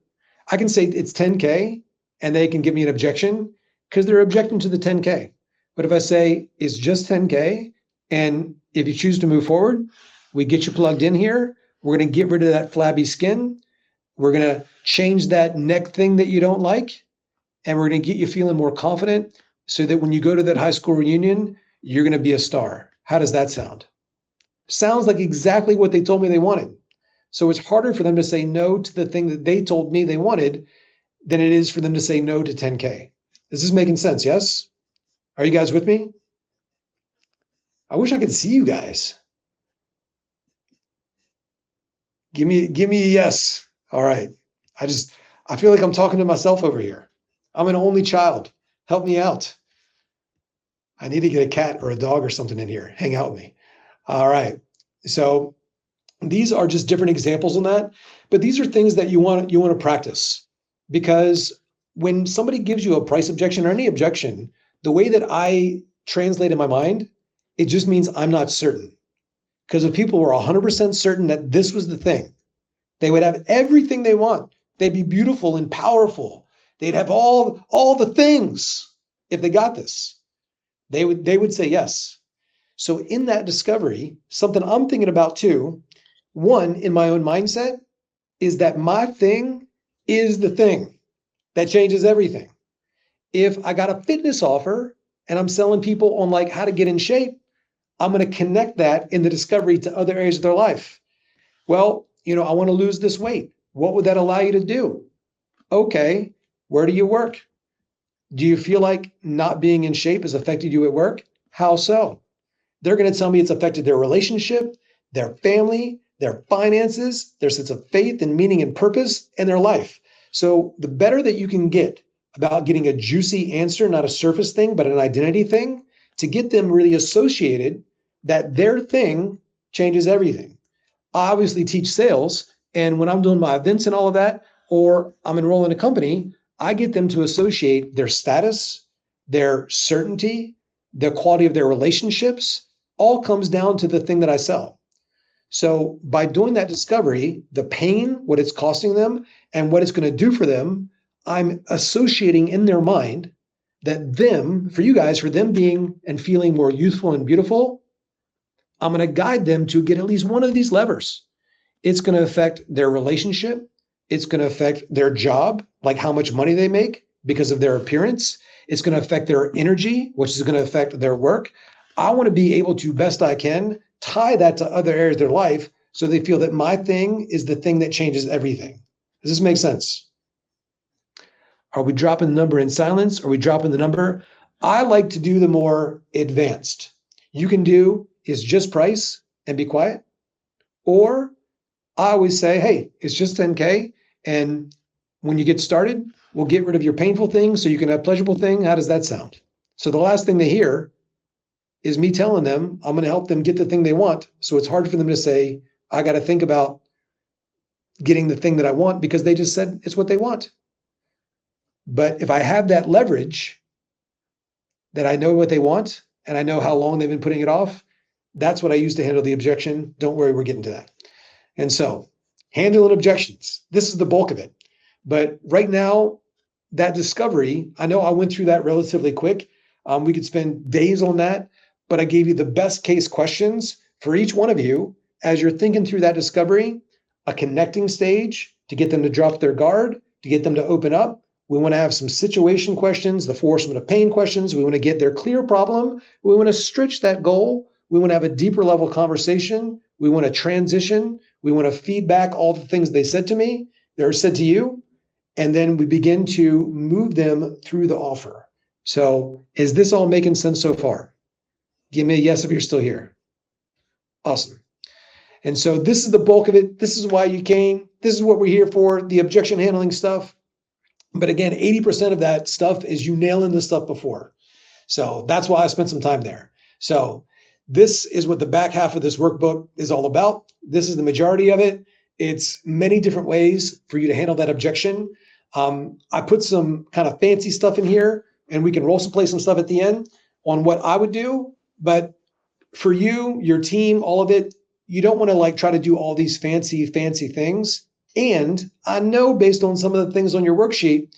I can say it's 10K and they can give me an objection because they're objecting to the 10K. But if I say it's just 10K and if you choose to move forward, we get you plugged in here. We're going to get rid of that flabby skin. We're going to change that neck thing that you don't like. And we're going to get you feeling more confident so that when you go to that high school reunion, you're going to be a star. How does that sound? Sounds like exactly what they told me they wanted. So it's harder for them to say no to the thing that they told me they wanted than it is for them to say no to 10K. This is making sense, yes? Are you guys with me? I wish I could see you guys. Give me a yes. All right. I feel like I'm talking to myself over here. I'm an only child. Help me out. I need to get a cat or a dog or something in here. Hang out with me. All right. So these are just different examples on that, but these are things that you want to practice, because when somebody gives you a price objection or any objection, the way that I translate in my mind, it just means I'm not certain. Because if people were 100% certain that this was the thing, they would have everything they want. They'd be beautiful and powerful. They'd have all the things. If they got this, they would say yes. So in that discovery, something I'm thinking about too, one, in my own mindset, is that my thing is the thing that changes everything. If I got a fitness offer and I'm selling people on like how to get in shape, I'm going to connect that in the discovery to other areas of their life. Well, I want to lose this weight. What would that allow you to do? Okay, where do you work? Do you feel like not being in shape has affected you at work? How so? They're going to tell me it's affected their relationship, their family, their finances, their sense of faith and meaning and purpose, and their life. So the better that you can get about getting a juicy answer, not a surface thing, but an identity thing, to get them really associated that their thing changes everything. I obviously teach sales, and when I'm doing my events and all of that, or I'm enrolling a company, I get them to associate their status, their certainty, the quality of their relationships, all comes down to the thing that I sell. So by doing that discovery, the pain, what it's costing them, and what it's going to do for them, I'm associating in their mind that for them being and feeling more youthful and beautiful, I'm going to guide them to get at least one of these levers. It's going to affect their relationship. It's going to affect their job, like how much money they make because of their appearance. It's going to affect their energy, which is going to affect their work. I want to be able to, best I can, tie that to other areas of their life So they feel that my thing is the thing that changes everything. Does this make sense? Are we dropping the number in silence? Are we dropping the number? I like to do the more advanced. You can do is just price and be quiet. Or I always say, hey, it's just 10K. And when you get started, we'll get rid of your painful thing so you can have pleasurable thing. How does that sound? So the last thing they hear is me telling them I'm going to help them get the thing they want. So it's hard for them to say, I got to think about getting the thing that I want because they just said it's what they want. But if I have that leverage that I know what they want and I know how long they've been putting it off, that's what I use to handle the objection. Don't worry, we're getting to that. And so handling objections, this is the bulk of it. But right now, that discovery, I know I went through that relatively quick. We could spend days on that, but I gave you the best case questions for each one of you as you're thinking through that discovery, a connecting stage to get them to drop their guard, to get them to open up. We want to have some situation questions, the forcement of pain questions. We want to get their clear problem. We want to stretch that goal. We want to have a deeper level conversation. We want to transition. We want to feedback all the things they said to me, they're said to you. And then we begin to move them through the offer. So is this all making sense so far? Give me a yes if you're still here. Awesome. And so this is the bulk of it. This is why you came. This is what we're here for, the objection handling stuff. But again, 80% of that stuff is you nailing this stuff before. So that's why I spent some time there. So this is what the back half of this workbook is all about. This is the majority of it. It's many different ways for you to handle that objection. I put some kind of fancy stuff in here, and we can also play some stuff at the end on what I would do. But for you, your team, all of it, you don't want to like try to do all these fancy things. And I know based on some of the things on your worksheet,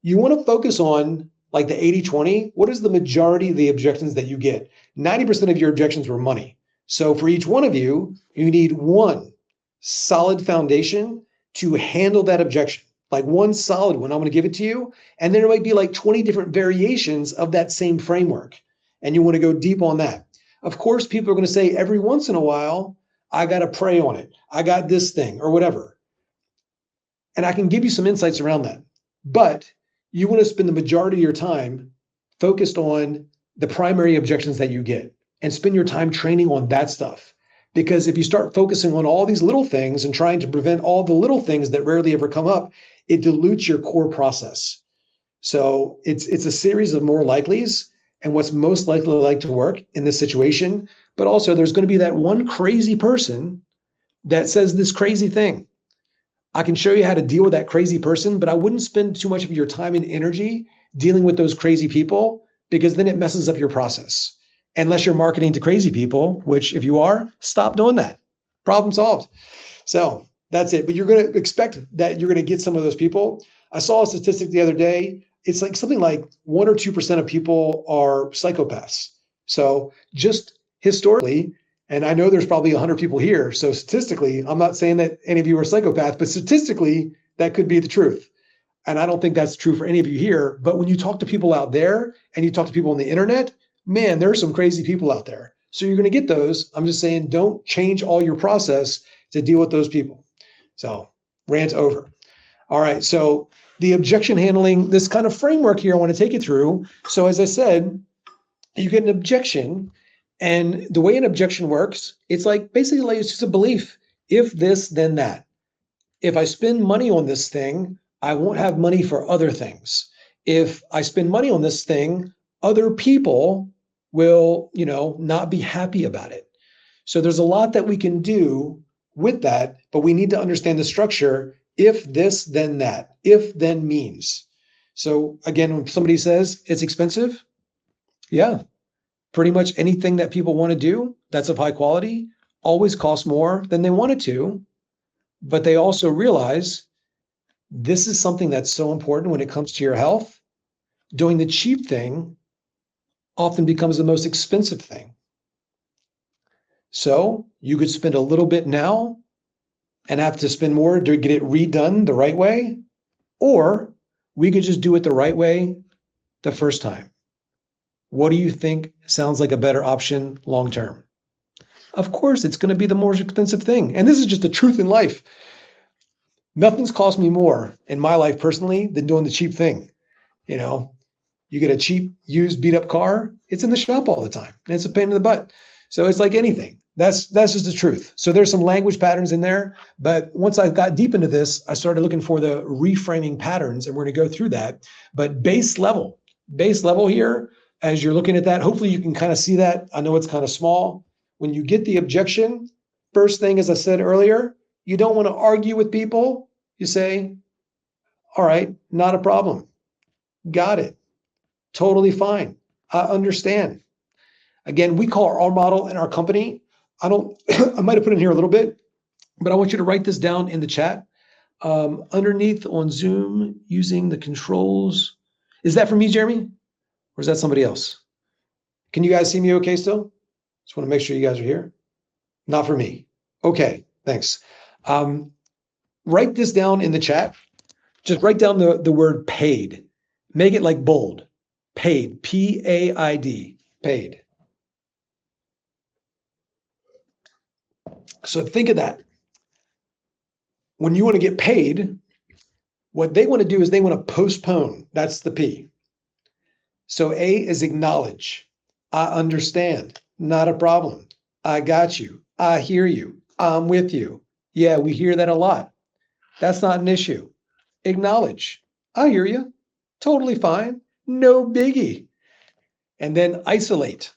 you want to focus on like the 80-20. What is the majority of the objections that you get? 90% of your objections were money. So for each one of you, you need one solid foundation to handle that objection. Like one solid one, I'm going to give it to you. And then there might be like 20 different variations of that same framework. And you want to go deep on that. Of course, people are going to say every once in a while, I got to pray on it. I got this thing or whatever. And I can give you some insights around that. But you want to spend the majority of your time focused on the primary objections that you get and spend your time training on that stuff. Because if you start focusing on all these little things and trying to prevent all the little things that rarely ever come up, it dilutes your core process. So it's a series of more likelies and what's most likely to work in this situation. But also there's going to be that one crazy person that says this crazy thing. I can show you how to deal with that crazy person, but I wouldn't spend too much of your time and energy dealing with those crazy people because then it messes up your process. Unless you're marketing to crazy people, which if you are, stop doing that. Problem solved. So that's it. But you're going to expect that you're going to get some of those people. I saw a statistic the other day. It's like something like 1 or 2% of people are psychopaths. So just historically, and I know there's probably 100 people here. So statistically, I'm not saying that any of you are psychopaths, but statistically, that could be the truth. And I don't think that's true for any of you here. But when you talk to people out there and you talk to people on the internet, man, there are some crazy people out there. So you're going to get those. I'm just saying, don't change all your process to deal with those people. So rant over. All right. So the objection handling, this kind of framework here, I want to take you through. So as I said, you get an objection. And the way an objection works, it's like basically like it's just a belief. If this, then that. If I spend money on this thing, I won't have money for other things. If I spend money on this thing, other people will, not be happy about it. So there's a lot that we can do with that, but we need to understand the structure. If this, then that. If then means. So again, when somebody says it's expensive, yeah. Pretty much anything that people want to do that's of high quality always costs more than they wanted to, but they also realize this is something that's so important when it comes to your health. Doing the cheap thing often becomes the most expensive thing. So you could spend a little bit now and have to spend more to get it redone the right way, or we could just do it the right way the first time. What do you think sounds like a better option long-term? Of course, it's going to be the more expensive thing. And this is just the truth in life. Nothing's cost me more in my life personally than doing the cheap thing. You know, you get a cheap, used, beat up car, it's in the shop all the time, and it's a pain in the butt. So it's like anything. That's just the truth. So there's some language patterns in there, but once I got deep into this, I started looking for the reframing patterns, and we're going to go through that. But base level here, as you're looking at that, hopefully you can kind of see that. I know it's kind of small. When you get the objection, first thing, as I said earlier, you don't want to argue with people. You say, all right, not a problem. Got it. Totally fine. I understand. Again, we call our model in our company. I might have put in here a little bit, but I want you to write this down in the chat. Underneath on Zoom, using the controls. Is that for me, Jeremy? Or is that somebody else? Can you guys see me okay still? Just want to make sure you guys are here. Not for me. Okay, thanks. Write this down in the chat. Just write down the word paid. Make it like bold. Paid. P-A-I-D. Paid. So think of that. When you want to get paid, what they want to do is they want to postpone. That's the P. So A is acknowledge. I understand. Not a problem. I got you. I hear you. I'm with you. Yeah, we hear that a lot. That's not an issue. Acknowledge. I hear you. Totally fine. No biggie. And then isolate.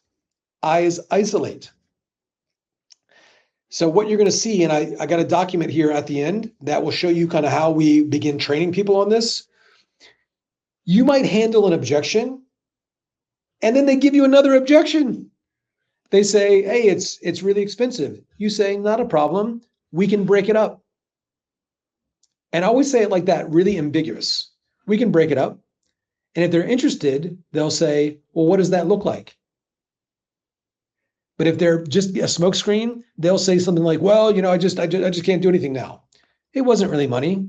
I is isolate. So what you're going to see, and I got a document here at the end that will show you kind of how we begin training people on this. You might handle an objection, and then they give you another objection. They say, hey, it's really expensive. You say, not a problem. We can break it up. And I always say it like that, really ambiguous. We can break it up. And if they're interested, they'll say, well, what does that look like? But if they're just a smokescreen, they'll say something like, well, I just can't do anything now. It wasn't really money.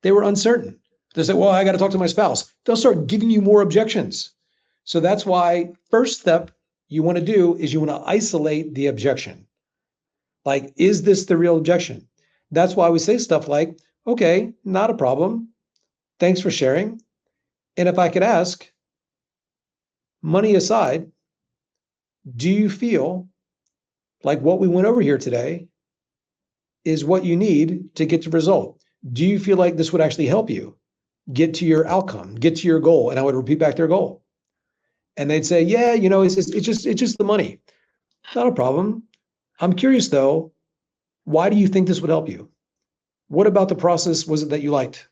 They were uncertain. They say, well, I got to talk to my spouse. They'll start giving you more objections. So that's why first step you want to do is you want to isolate the objection. Like, is this the real objection? That's why we say stuff like, okay, not a problem. Thanks for sharing. And if I could ask, money aside, do you feel like what we went over here today is what you need to get to result? Do you feel like this would actually help you get to your outcome, get to your goal? And I would repeat back their goal. And they'd say, yeah, it's just the money. Not a problem. I'm curious though, why do you think this would help you? What about the process was it that you liked?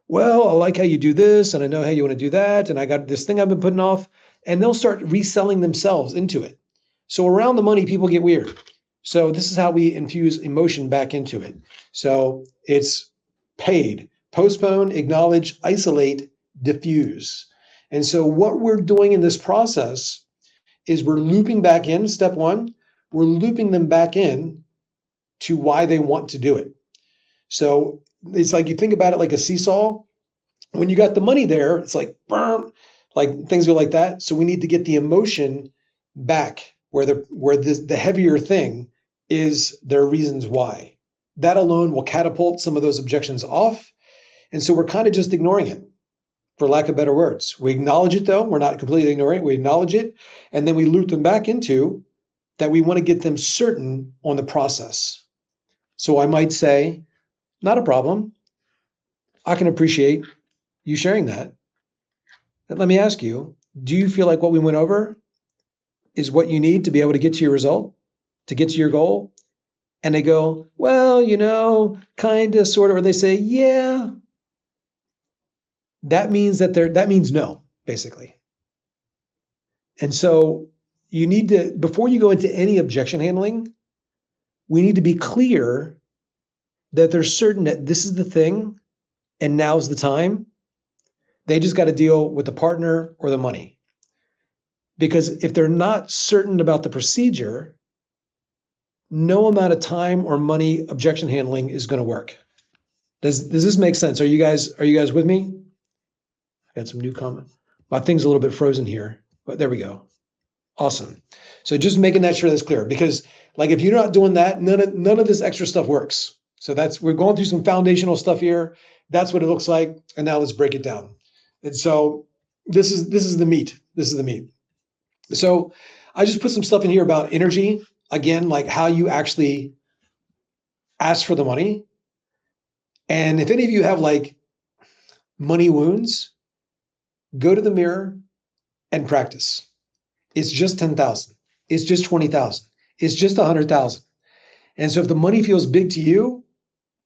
Well, I like how you do this, and I know how you want to do that, and I got this thing I've been putting off, and they'll start reselling themselves into it. So around the money, people get weird. So this is how we infuse emotion back into it. So it's paid, postpone, acknowledge, isolate, diffuse. And so what we're doing in this process is we're looping back in, step one, we're looping them back in to why they want to do it. So it's like, you think about it like a seesaw. When you got the money there, it's like, burn, like things go like that. So we need to get the emotion back where the heavier thing is their reasons why. That alone will catapult some of those objections off. And so we're kind of just ignoring it, for lack of better words. We acknowledge it though. We're not completely ignoring it. We acknowledge it. And then we loop them back into that we want to get them certain on the process. So I might say, not a problem. I can appreciate you sharing that. But let me ask you, do you feel like what we went over is what you need to be able to get to your result, to get to your goal? And they go, well, kind of, sort of, or they say, yeah. That means that means no, basically. And so you need to, before you go into any objection handling, we need to be clear that they're certain that this is the thing and now's the time. They just got to deal with the partner or the money. Because if they're not certain about the procedure, no amount of time or money objection handling is going to work. Does this make sense? Are you guys with me? I got some new comment. My thing's a little bit frozen here, but there we go. Awesome. So just making that sure that's clear, because like if you're not doing that, none of this extra stuff works. So we're going through some foundational stuff here. That's what it looks like. And now let's break it down. And so this is the meat. This is the meat. So I just put some stuff in here about energy. Again, like how you actually ask for the money. And if any of you have like money wounds, go to the mirror and practice. It's just 10,000. It's just 20,000. It's just 100,000. And so if the money feels big to you,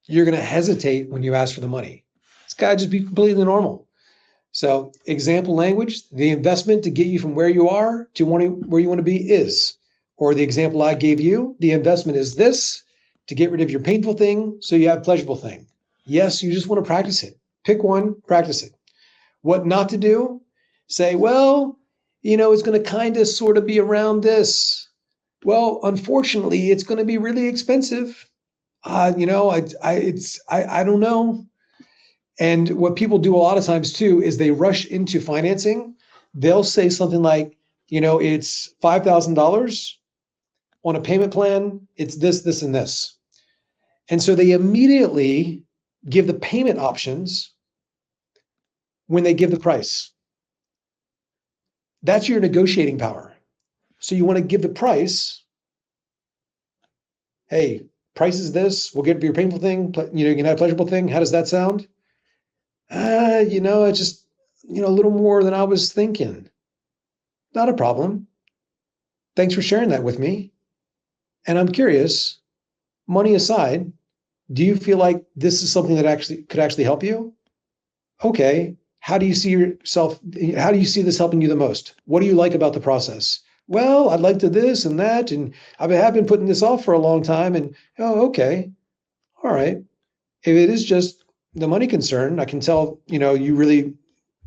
you're going to hesitate when you ask for the money. It's got to just be completely normal. So example language, the investment to get you from where you are to where you want to be is, or the example I gave you, the investment is this to get rid of your painful thing so you have a pleasurable thing. Yes, you just want to practice it. Pick one, practice it. What not to do, say, well, it's going to kind of sort of be around this. Well, unfortunately, it's going to be really expensive. I don't know. And what people do a lot of times too is they rush into financing. They'll say something like, it's $5,000 on a payment plan. It's this, this, and this. And so they immediately give the payment options when they give the price. That's your negotiating power. So you want to give the price. Hey, price is this. We'll get your painful thing. You can have a pleasurable thing. How does that sound? It's just, a little more than I was thinking. Not a problem. Thanks for sharing that with me. And I'm curious, money aside, do you feel like this is something that could actually help you? Okay. How do you see this helping you the most? What do you like about the process? Well, I'd like to this and that, and I have been putting this off for a long time. And okay, all right. If it is just the money concern, I can tell you really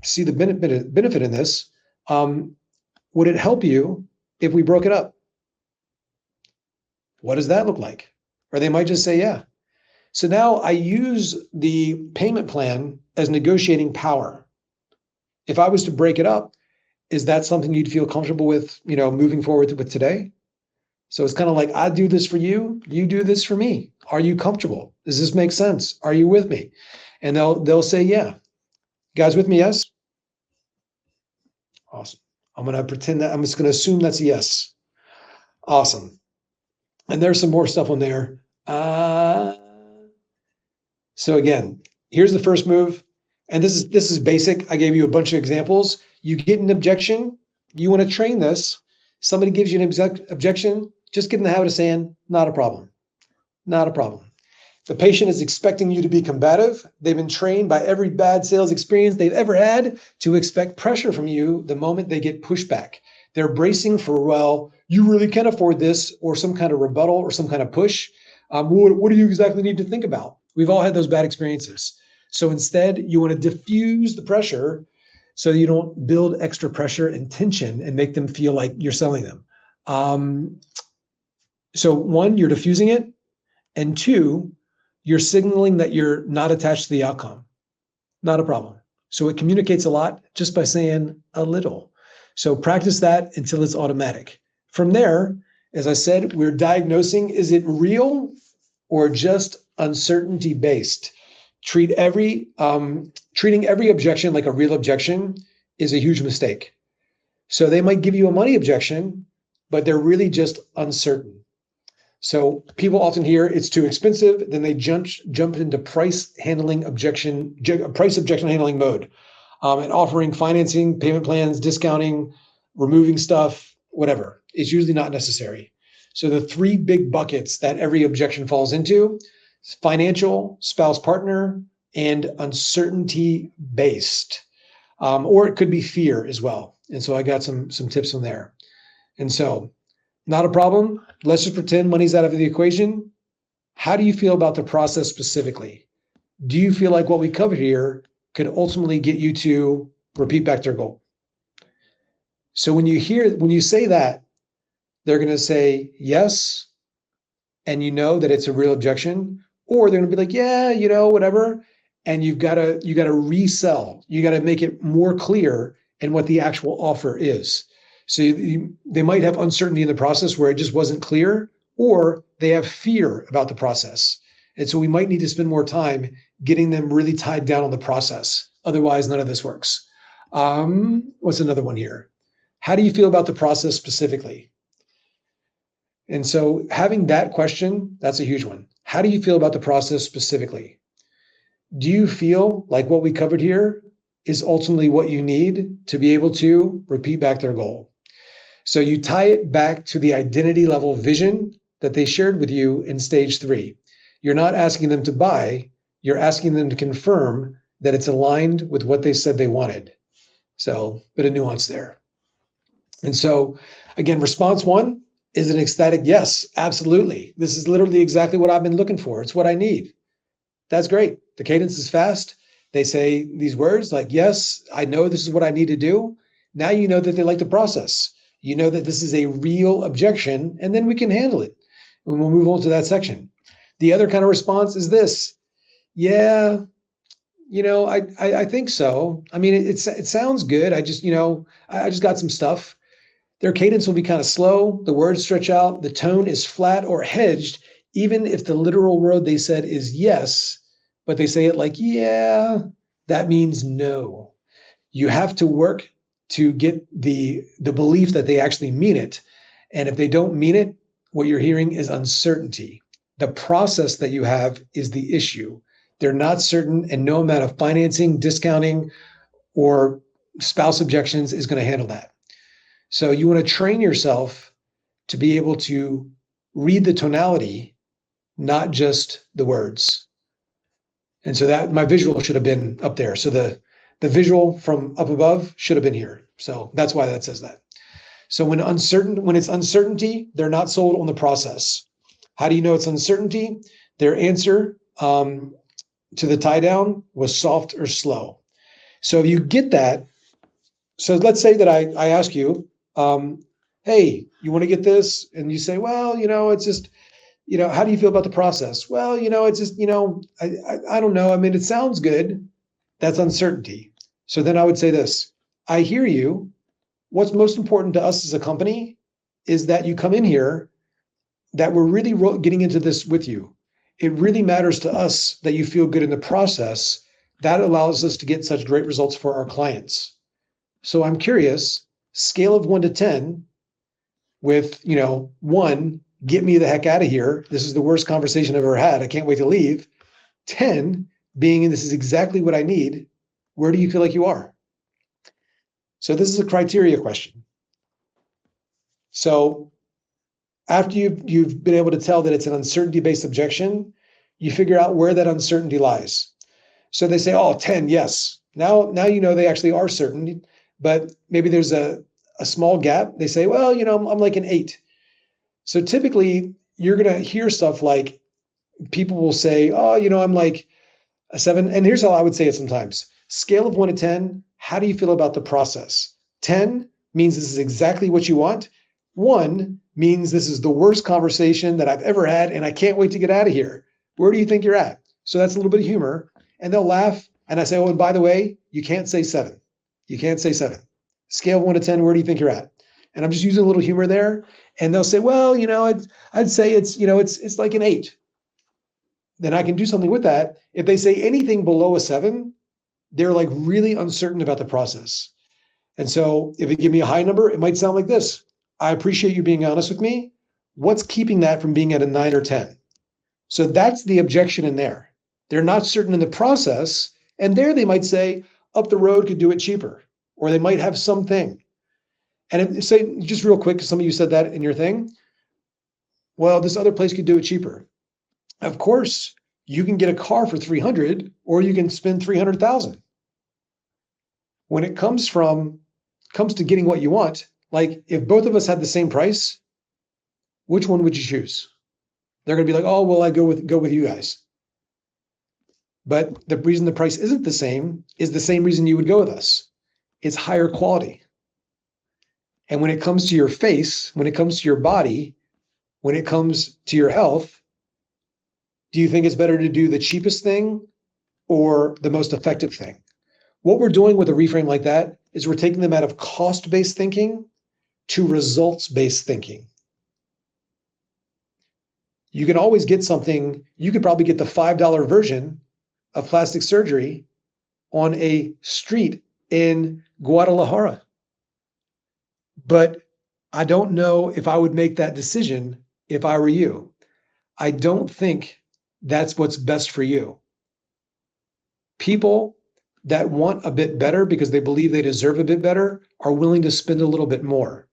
see the benefit in this. Would it help you if we broke it up? What does that look like? Or they might just say, yeah. So now I use the payment plan as negotiating power. If I was to break it up, is that something you'd feel comfortable with, moving forward with today? So it's kind of like, I do this for you, you do this for me. Are you comfortable? Does this make sense? Are you with me? And they'll say, yeah. You guys with me? Yes? Awesome. I'm going to just going to assume that's a yes. Awesome. And there's some more stuff on there. So again, here's the first move. And this is basic. I gave you a bunch of examples. You get an objection. You want to train this. Somebody gives you an objection. Just get in the habit of saying, not a problem. Not a problem. The patient is expecting you to be combative. They've been trained by every bad sales experience they've ever had to expect pressure from you the moment they get pushback. They're bracing for, well, you really can't afford this, or some kind of rebuttal or some kind of push. What do you exactly need to think about? We've all had those bad experiences. So instead, you want to diffuse the pressure so you don't build extra pressure and tension and make them feel like you're selling them. So one, you're diffusing it. And two, you're signaling that you're not attached to the outcome. Not a problem. So it communicates a lot just by saying a little. So practice that until it's automatic. From there, as I said, we're diagnosing, is it real or just uncertainty based? Treating every objection like a real objection is a huge mistake. So they might give you a money objection, but they're really just uncertain. So people often hear it's too expensive, then they jump into price objection handling mode, and offering financing, payment plans, discounting, removing stuff, whatever. It's usually not necessary. So the three big buckets that every objection falls into: financial, spouse partner, and uncertainty based, or it could be fear as well. And so I got some tips from there. And so, not a problem. Let's just pretend money's out of the equation. How do you feel about the process specifically? Do you feel like what we covered here could ultimately get you to repeat back their goal? So when you say that, they're going to say yes, and you know that it's a real objection, or they're going to be like, yeah, whatever. And you got to resell. You got to make it more clear in what the actual offer is. So they might have uncertainty in the process where it just wasn't clear, or they have fear about the process. And so we might need to spend more time getting them really tied down on the process. Otherwise, none of this works. What's another one here? How do you feel about the process specifically? And so having that question, that's a huge one. How do you feel about the process specifically? Do you feel like what we covered here is ultimately what you need to be able to repeat back their goal? So you tie it back to the identity level vision that they shared with you in stage 3. You're not asking them to buy, you're asking them to confirm that it's aligned with what they said they wanted. So, bit of nuance there. And so, again, response 1 is an ecstatic yes, absolutely. This is literally exactly what I've been looking for. It's what I need. That's great. The cadence is fast. They say these words like, yes, I know this is what I need to do. Now you know that they like the process. You know that this is a real objection, and then we can handle it. And we'll move on to that section. The other kind of response is this. Yeah, I think so. I mean, it sounds good. I just got some stuff. Their cadence will be kind of slow. The words stretch out. The tone is flat or hedged, even if the literal word they said is yes, but they say it like, yeah, that means no. You have to work to get the belief that they actually mean it. And if they don't mean it, what you're hearing is uncertainty. The process that you have is the issue. They're not certain, and no amount of financing, discounting, or spouse objections is going to handle that. So you want to train yourself to be able to read the tonality, not just the words. And so that my visual should have been up there. So the visual from up above should have been here. So that's why that says that. So when it's uncertainty, they're not sold on the process. How do you know it's uncertainty? Their answer to the tie down was soft or slow. So if you get that, so let's say that I ask you, hey, you want to get this? And you say, well, it's just, how do you feel about the process? Well, it's just, I don't know. I mean, it sounds good. That's uncertainty. So then I would say this, I hear you. What's most important to us as a company is that you come in here, that we're really getting into this with you. It really matters to us that you feel good in the process. That allows us to get such great results for our clients. So I'm curious, scale of 1 to 10 with, 1, get me the heck out of here. This is the worst conversation I've ever had. I can't wait to leave. 10 being, this is exactly what I need. Where do you feel like you are? So this is a criteria question. So after you've been able to tell that it's an uncertainty-based objection, you figure out where that uncertainty lies. So they say, 10, yes. Now they actually are certain, but maybe there's a small gap. They say, well, I'm like an 8. So typically you're going to hear stuff like people will say, I'm like a 7. And here's how I would say it sometimes. Scale of 1 to 10, how do you feel about the process? 10 means this is exactly what you want. 1 means this is the worst conversation that I've ever had, and I can't wait to get out of here. Where do you think you're at? So that's a little bit of humor. And they'll laugh. And I say, and by the way, you can't say 7. You can't say 7. Scale of 1 to 10, where do you think you're at? And I'm just using a little humor there. And they'll say, well, I'd say it's like an 8. Then I can do something with that. If they say anything below a 7, they're like really uncertain about the process. And so if you give me a high number, it might sound like this. I appreciate you being honest with me. What's keeping that from being at a 9 or 10? So that's the objection in there. They're not certain in the process. And there they might say, up the road could do it cheaper. Or they might have something. And say, just real quick, some of you said that in your thing. Well, this other place could do it cheaper. Of course, you can get a car for 300, or you can spend 300,000. When it comes to getting what you want, like if both of us had the same price, which one would you choose? They're going to be like, I go with you guys. But the reason the price isn't the same is the same reason you would go with us. It's higher quality. And when it comes to your face, when it comes to your body, when it comes to your health, do you think it's better to do the cheapest thing or the most effective thing? What we're doing with a reframe like that is we're taking them out of cost-based thinking to results-based thinking. You can always get something, you could probably get the $5 version of plastic surgery on a street in Guadalajara. But I don't know if I would make that decision if I were you. I don't think that's what's best for you. People that want a bit better because they believe they deserve a bit better are willing to spend a little bit more.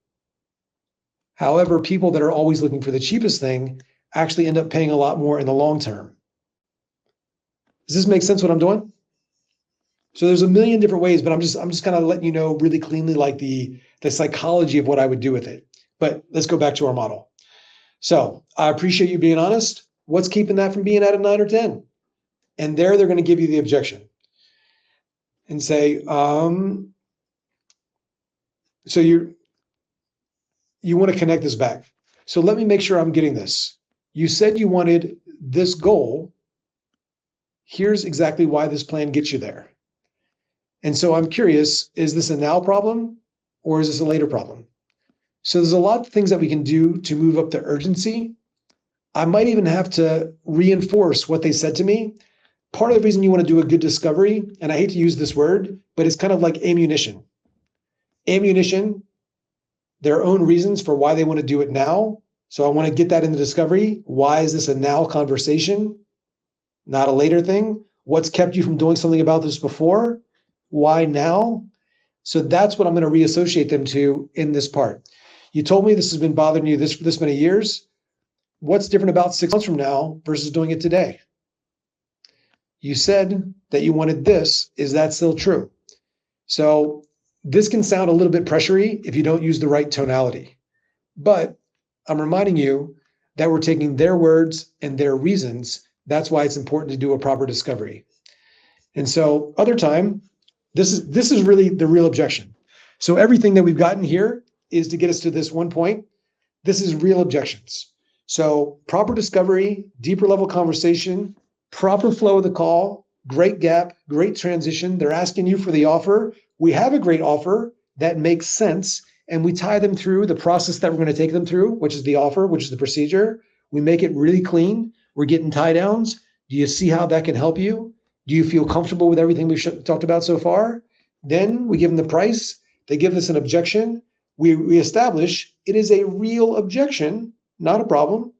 However, people that are always looking for the cheapest thing actually end up paying a lot more in the long term. Does this make sense what I'm doing? So there's a million different ways, but I'm just kind of letting you know really cleanly like the psychology of what I would do with it. But let's go back to our model. So I appreciate you being honest. What's keeping that from being at a 9 or 10? And they're going to give you the objection and say, so you want to connect this back. So let me make sure I'm getting this. You said you wanted this goal. Here's exactly why this plan gets you there. And so I'm curious, is this a now problem or is this a later problem? So there's a lot of things that we can do to move up the urgency. I might even have to reinforce what they said to me. Part of the reason you want to do a good discovery, and I hate to use this word, but it's kind of like ammunition. Ammunition, their own reasons for why they want to do it now. So I want to get that in the discovery. Why is this a now conversation, not a later thing? What's kept you from doing something about this before? Why now? So that's what I'm going to reassociate them to in this part. You told me this has been bothering you this many years. What's different about 6 months from now versus doing it today? You said that you wanted this. Is that still true? So this can sound a little bit pressury if you don't use the right tonality. But I'm reminding you that we're taking their words and their reasons. That's why it's important to do a proper discovery. And so other time, this is really the real objection. So everything that we've gotten here is to get us to this one point. This is real objections. So proper discovery, deeper level conversation, proper flow of the call, great gap, great transition. They're asking you for the offer. We have a great offer that makes sense. And we tie them through the process that we're going to take them through, which is the offer, which is the procedure. We make it really clean. We're getting tie downs. Do you see how that can help you? Do you feel comfortable with everything we've talked about so far? Then we give them the price. They give us an objection. We establish it is a real objection, not a problem.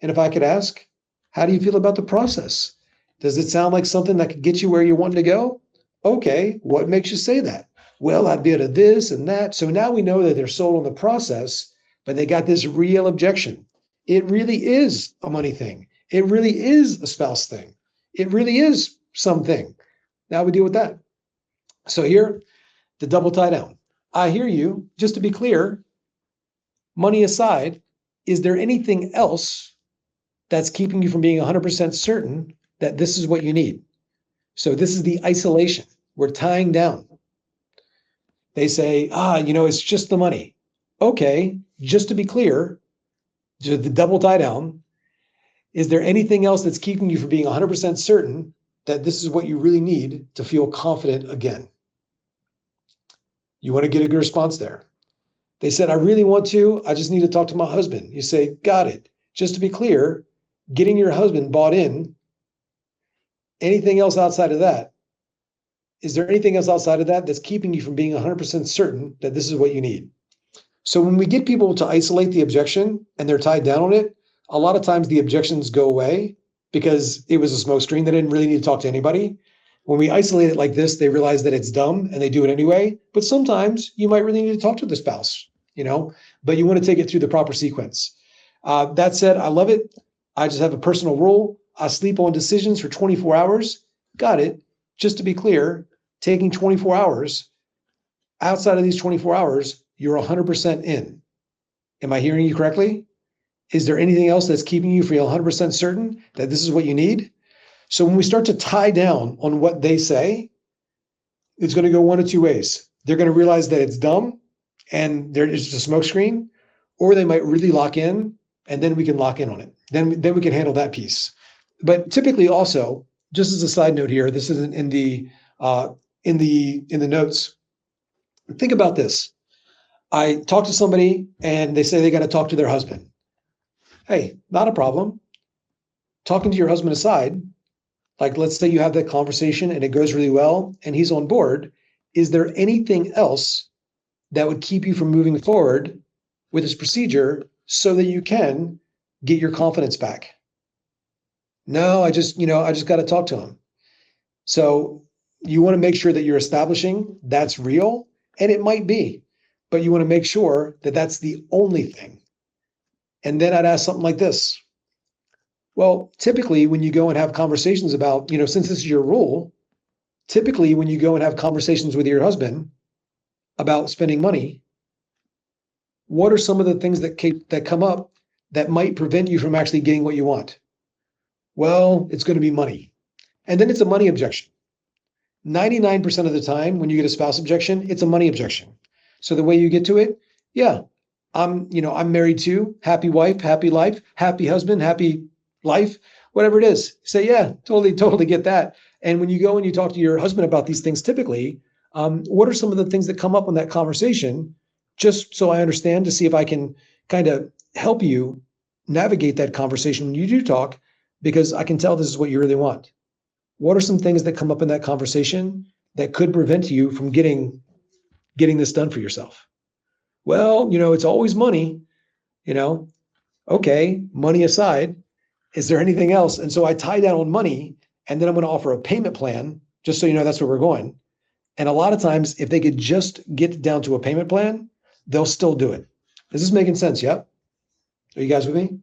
And if I could ask, how do you feel about the process? Does it sound like something that could get you where you're wanting to go? Okay, what makes you say that? Well, I'd be able to this and that. So now we know that they're sold on the process, but they got this real objection. It really is a money thing. It really is a spouse thing. It really is something. Now we deal with that. So here, the double tie down. I hear you. Just to be clear, money aside, is there anything else that's keeping you from being 100% certain that this is what you need? So this is the isolation. We're tying down. They say, it's just the money. Okay, just to be clear, the double tie down, is there anything else that's keeping you from being 100% certain that this is what you really need to feel confident again? You want to get a good response there. They said, I really want to, I just need to talk to my husband. You say, got it. Just to be clear, getting your husband bought in, anything else outside of that? Is there anything else outside of that that's keeping you from being 100% certain that this is what you need? So when we get people to isolate the objection and they're tied down on it, a lot of times the objections go away because it was a smoke screen. They didn't really need to talk to anybody. When we isolate it like this, they realize that it's dumb and they do it anyway. But sometimes you might really need to talk to the spouse, but you want to take it through the proper sequence. That said, I love it. I just have a personal rule. I sleep on decisions for 24 hours. Got it. Just to be clear, taking 24 hours, outside of these 24 hours, you're 100% in. Am I hearing you correctly? Is there anything else that's keeping you from 100% certain that this is what you need? So when we start to tie down on what they say, it's going to go one of two ways. They're going to realize that it's dumb and it's just a smoke screen, or they might really lock in and then we can lock in on it. Then we can handle that piece. But typically also, just as a side note here, this isn't in the notes. Think about this. I talk to somebody and they say they got to talk to their husband. Hey, not a problem. Talking to your husband aside, like let's say you have that conversation and it goes really well and he's on board. Is there anything else that would keep you from moving forward with this procedure so that you can get your confidence back? No, I just got to talk to him. So you want to make sure that you're establishing that's real, and it might be, but you want to make sure that that's the only thing. And then I'd ask something like this. Well, typically when you go and have conversations about, since this is your rule, typically when you go and have conversations with your husband about spending money, what are some of the things that come up that might prevent you from actually getting what you want? Well, it's going to be money. And then it's a money objection. 99% of the time when you get a spouse objection, it's a money objection. So the way you get to it, yeah, I'm married to, happy wife, happy life, happy husband, happy life, whatever it is. Say, yeah, totally get that. And when you go and you talk to your husband about these things, typically, what are some of the things that come up in that conversation? Just so I understand, to see if I can kind of help you navigate that conversation when you do talk, because I can tell this is what you really want. What are some things that come up in that conversation that could prevent you from getting this done for yourself? Well, it's always money, okay, money aside, is there anything else? And so I tie down on money, and then I'm going to offer a payment plan, just so you know that's where we're going. And a lot of times, if they could just get down to a payment plan, they'll still do it. Is this making sense? Yep. Are you guys with me?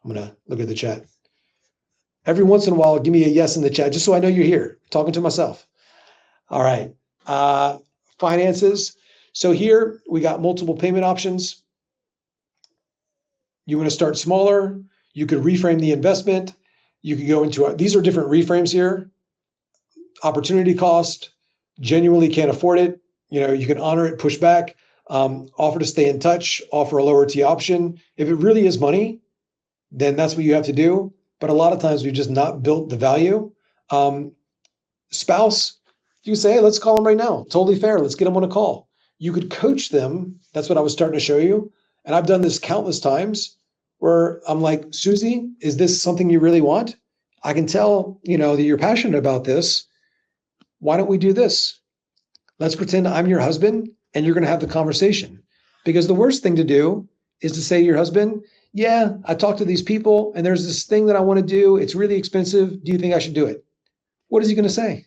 I'm going to look at the chat. Every once in a while, give me a yes in the chat, just so I know you're here, talking to myself. All right. Finances. So here we got multiple payment options. You want to start smaller. You could reframe the investment. You could go into, these are different reframes here. Opportunity cost, genuinely can't afford it. You can honor it, push back, offer to stay in touch, offer a lower T option. If it really is money, then that's what you have to do. But a lot of times we've just not built the value. Spouse, you can say, hey, let's call them right now. Totally fair. Let's get them on a call. You could coach them. That's what I was starting to show you. And I've done this countless times where I'm like, Susie, is this something you really want? I can tell, that you're passionate about this. Why don't we do this? Let's pretend I'm your husband and you're going to have the conversation. Because the worst thing to do is to say to your husband, yeah, I talked to these people and there's this thing that I want to do. It's really expensive. Do you think I should do it? What is he going to say?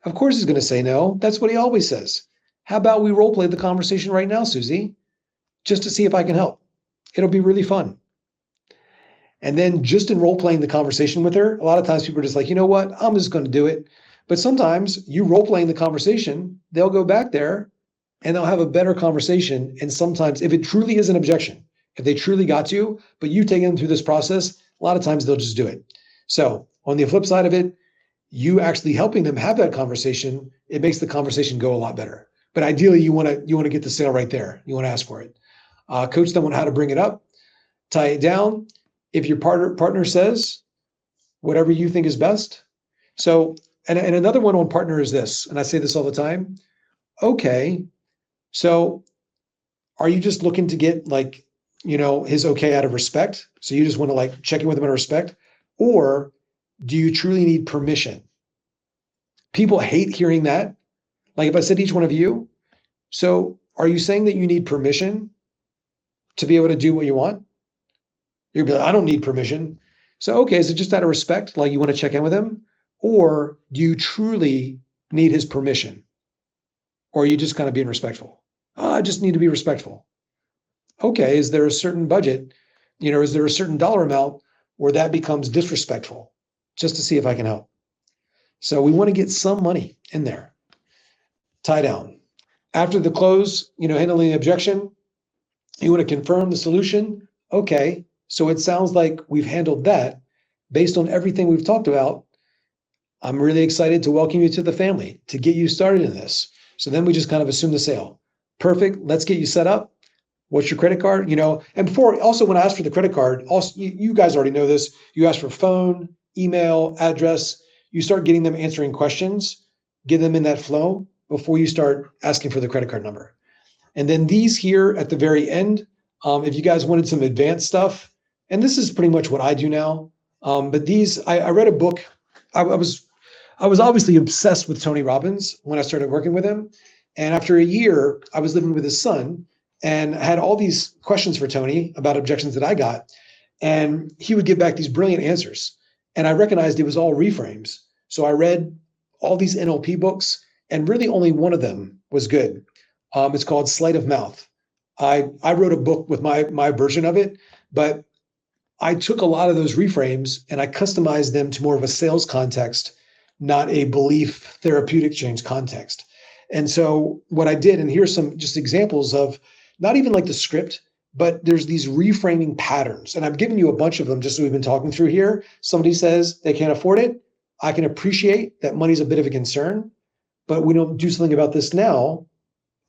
Of course he's going to say no. That's what he always says. How about we role play the conversation right now, Susie, just to see if I can help. It'll be really fun. And then just in role playing the conversation with her, a lot of times people are just like, you know what? I'm just going to do it. But sometimes you role playing the conversation, they'll go back there and they'll have a better conversation. And sometimes if it truly is an objection, if they truly got you, but you take them through this process, a lot of times they'll just do it. So on the flip side of it, you actually helping them have that conversation, it makes the conversation go a lot better. But ideally, you want to get the sale right there. You want to ask for it. Coach them on how to bring it up, tie it down. If your partner says whatever you think is best. So, and another one on partner is this, and I say this all the time. Okay, so are you just looking to get his okay out of respect? So you just want to check in with him out of respect? Or do you truly need permission? People hate hearing that. Like if I said to each one of you, so are you saying that you need permission to be able to do what you want? You'd be like, I don't need permission. So, okay, is it just out of respect? Like you want to check in with him? Or do you truly need his permission? Or are you just kind of being respectful? Oh, I just need to be respectful. Okay, is there a certain budget? Is there a certain dollar amount where that becomes disrespectful? Just to see if I can help. So we want to get some money in there. Tie down. After the close, handling the objection, you want to confirm the solution. Okay, so it sounds like we've handled that. Based on everything we've talked about, I'm really excited to welcome you to the family, to get you started in this. So then we just kind of assume the sale. Perfect. Let's get you set up. What's your credit card? And before, also when I ask for the credit card, also you guys already know this. You ask for phone, email, address. You start getting them answering questions, get them in that flow before you start asking for the credit card number. And then these here at the very end, if you guys wanted some advanced stuff, and this is pretty much what I do now. But these, I read a book. I was obviously obsessed with Tony Robbins when I started working with him. And after a year, I was living with his son and had all these questions for Tony about objections that I got. And he would give back these brilliant answers. And I recognized it was all reframes. So I read all these NLP books, and really only one of them was good. It's called Sleight of Mouth. I wrote a book with my version of it, but I took a lot of those reframes and I customized them to more of a sales context, not a belief therapeutic change context. And so what I did, and here's some just examples of not even like the script, but there's these reframing patterns. And I've given you a bunch of them just so we've been talking through here. Somebody says they can't afford it. I can appreciate that money's a bit of a concern, but we don't do something about this now,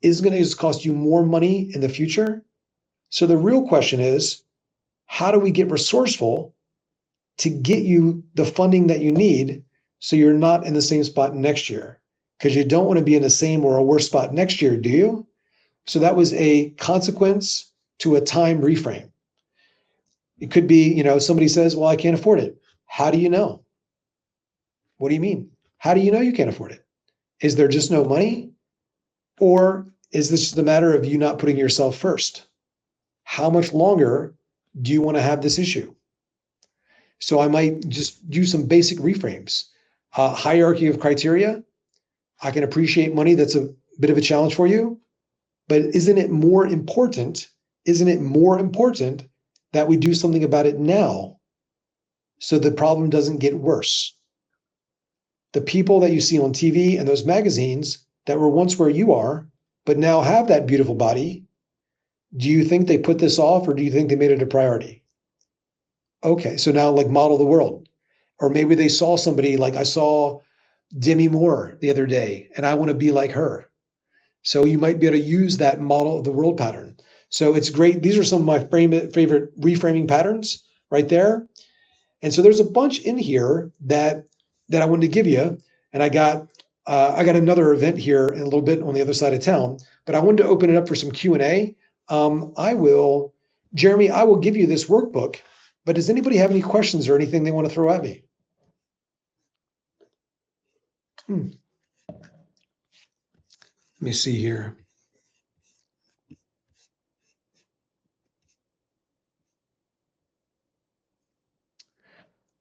is going to cost you more money in the future. So the real question is, how do we get resourceful to get you the funding that you need so you're not in the same spot next year? Because you don't want to be in the same or a worse spot next year, do you? So that was a consequence to a time reframe. It could be, somebody says, well, I can't afford it. How do you know? What do you mean? How do you know you can't afford it? Is there just no money? Or is this just a matter of you not putting yourself first? How much longer do you want to have this issue? So I might just do some basic reframes. Hierarchy of criteria. I can appreciate money. That's a bit of a challenge for you. But isn't it more important that we do something about it now so the problem doesn't get worse? The people that you see on TV and those magazines that were once where you are, but now have that beautiful body, do you think they put this off or do you think they made it a priority? Okay, so now like model the world. Or maybe they saw somebody, like I saw Demi Moore the other day and I want to be like her. So you might be able to use that model of the world pattern. So it's great. These are some of my favorite reframing patterns right there. And so there's a bunch in here that I wanted to give you. And I got another event here in a little bit on the other side of town, but I wanted to open it up for some Q&A. Jeremy, I will give you this workbook, but does anybody have any questions or anything they want to throw at me? Let me see here.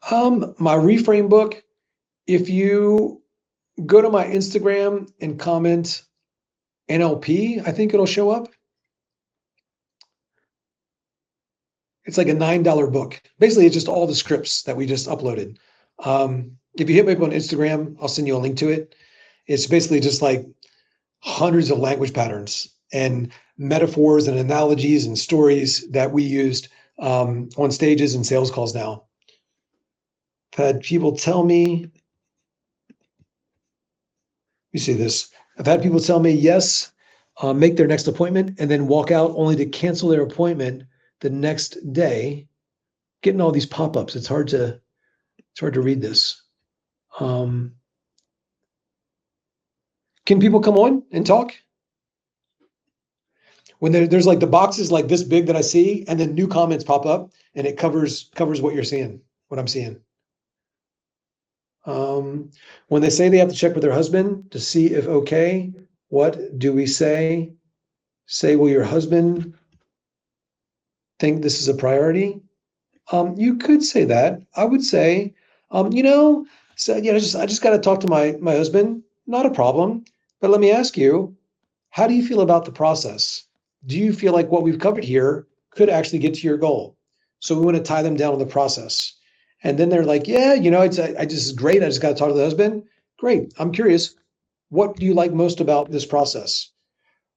My reframe book, if you go to my Instagram and comment NLP, I think it'll show up. It's like a $9 book. Basically, it's just all the scripts that we just uploaded. If you hit me up on Instagram, I'll send you a link to it. It's basically just like hundreds of language patterns and metaphors and analogies and stories that we used on stages and sales calls now. I've had people tell me, let me see this. I've had people tell me, yes, make their next appointment and then walk out only to cancel their appointment the next day. Getting all these pop-ups, it's hard to read this. Can people come on and talk? When there's like the boxes like this big that I see, and then new comments pop up, and it covers what you're seeing, what I'm seeing. When they say they have to check with their husband to see if okay, what do we say? Say, will your husband think this is a priority? You could say that. I would say, I just got to talk to my husband. Not a problem. But let me ask you, how do you feel about the process? Do you feel like what we've covered here could actually get to your goal? So we want to tie them down on the process. And then they're like, yeah, it's great. I just got to talk to the husband. Great. I'm curious. What do you like most about this process?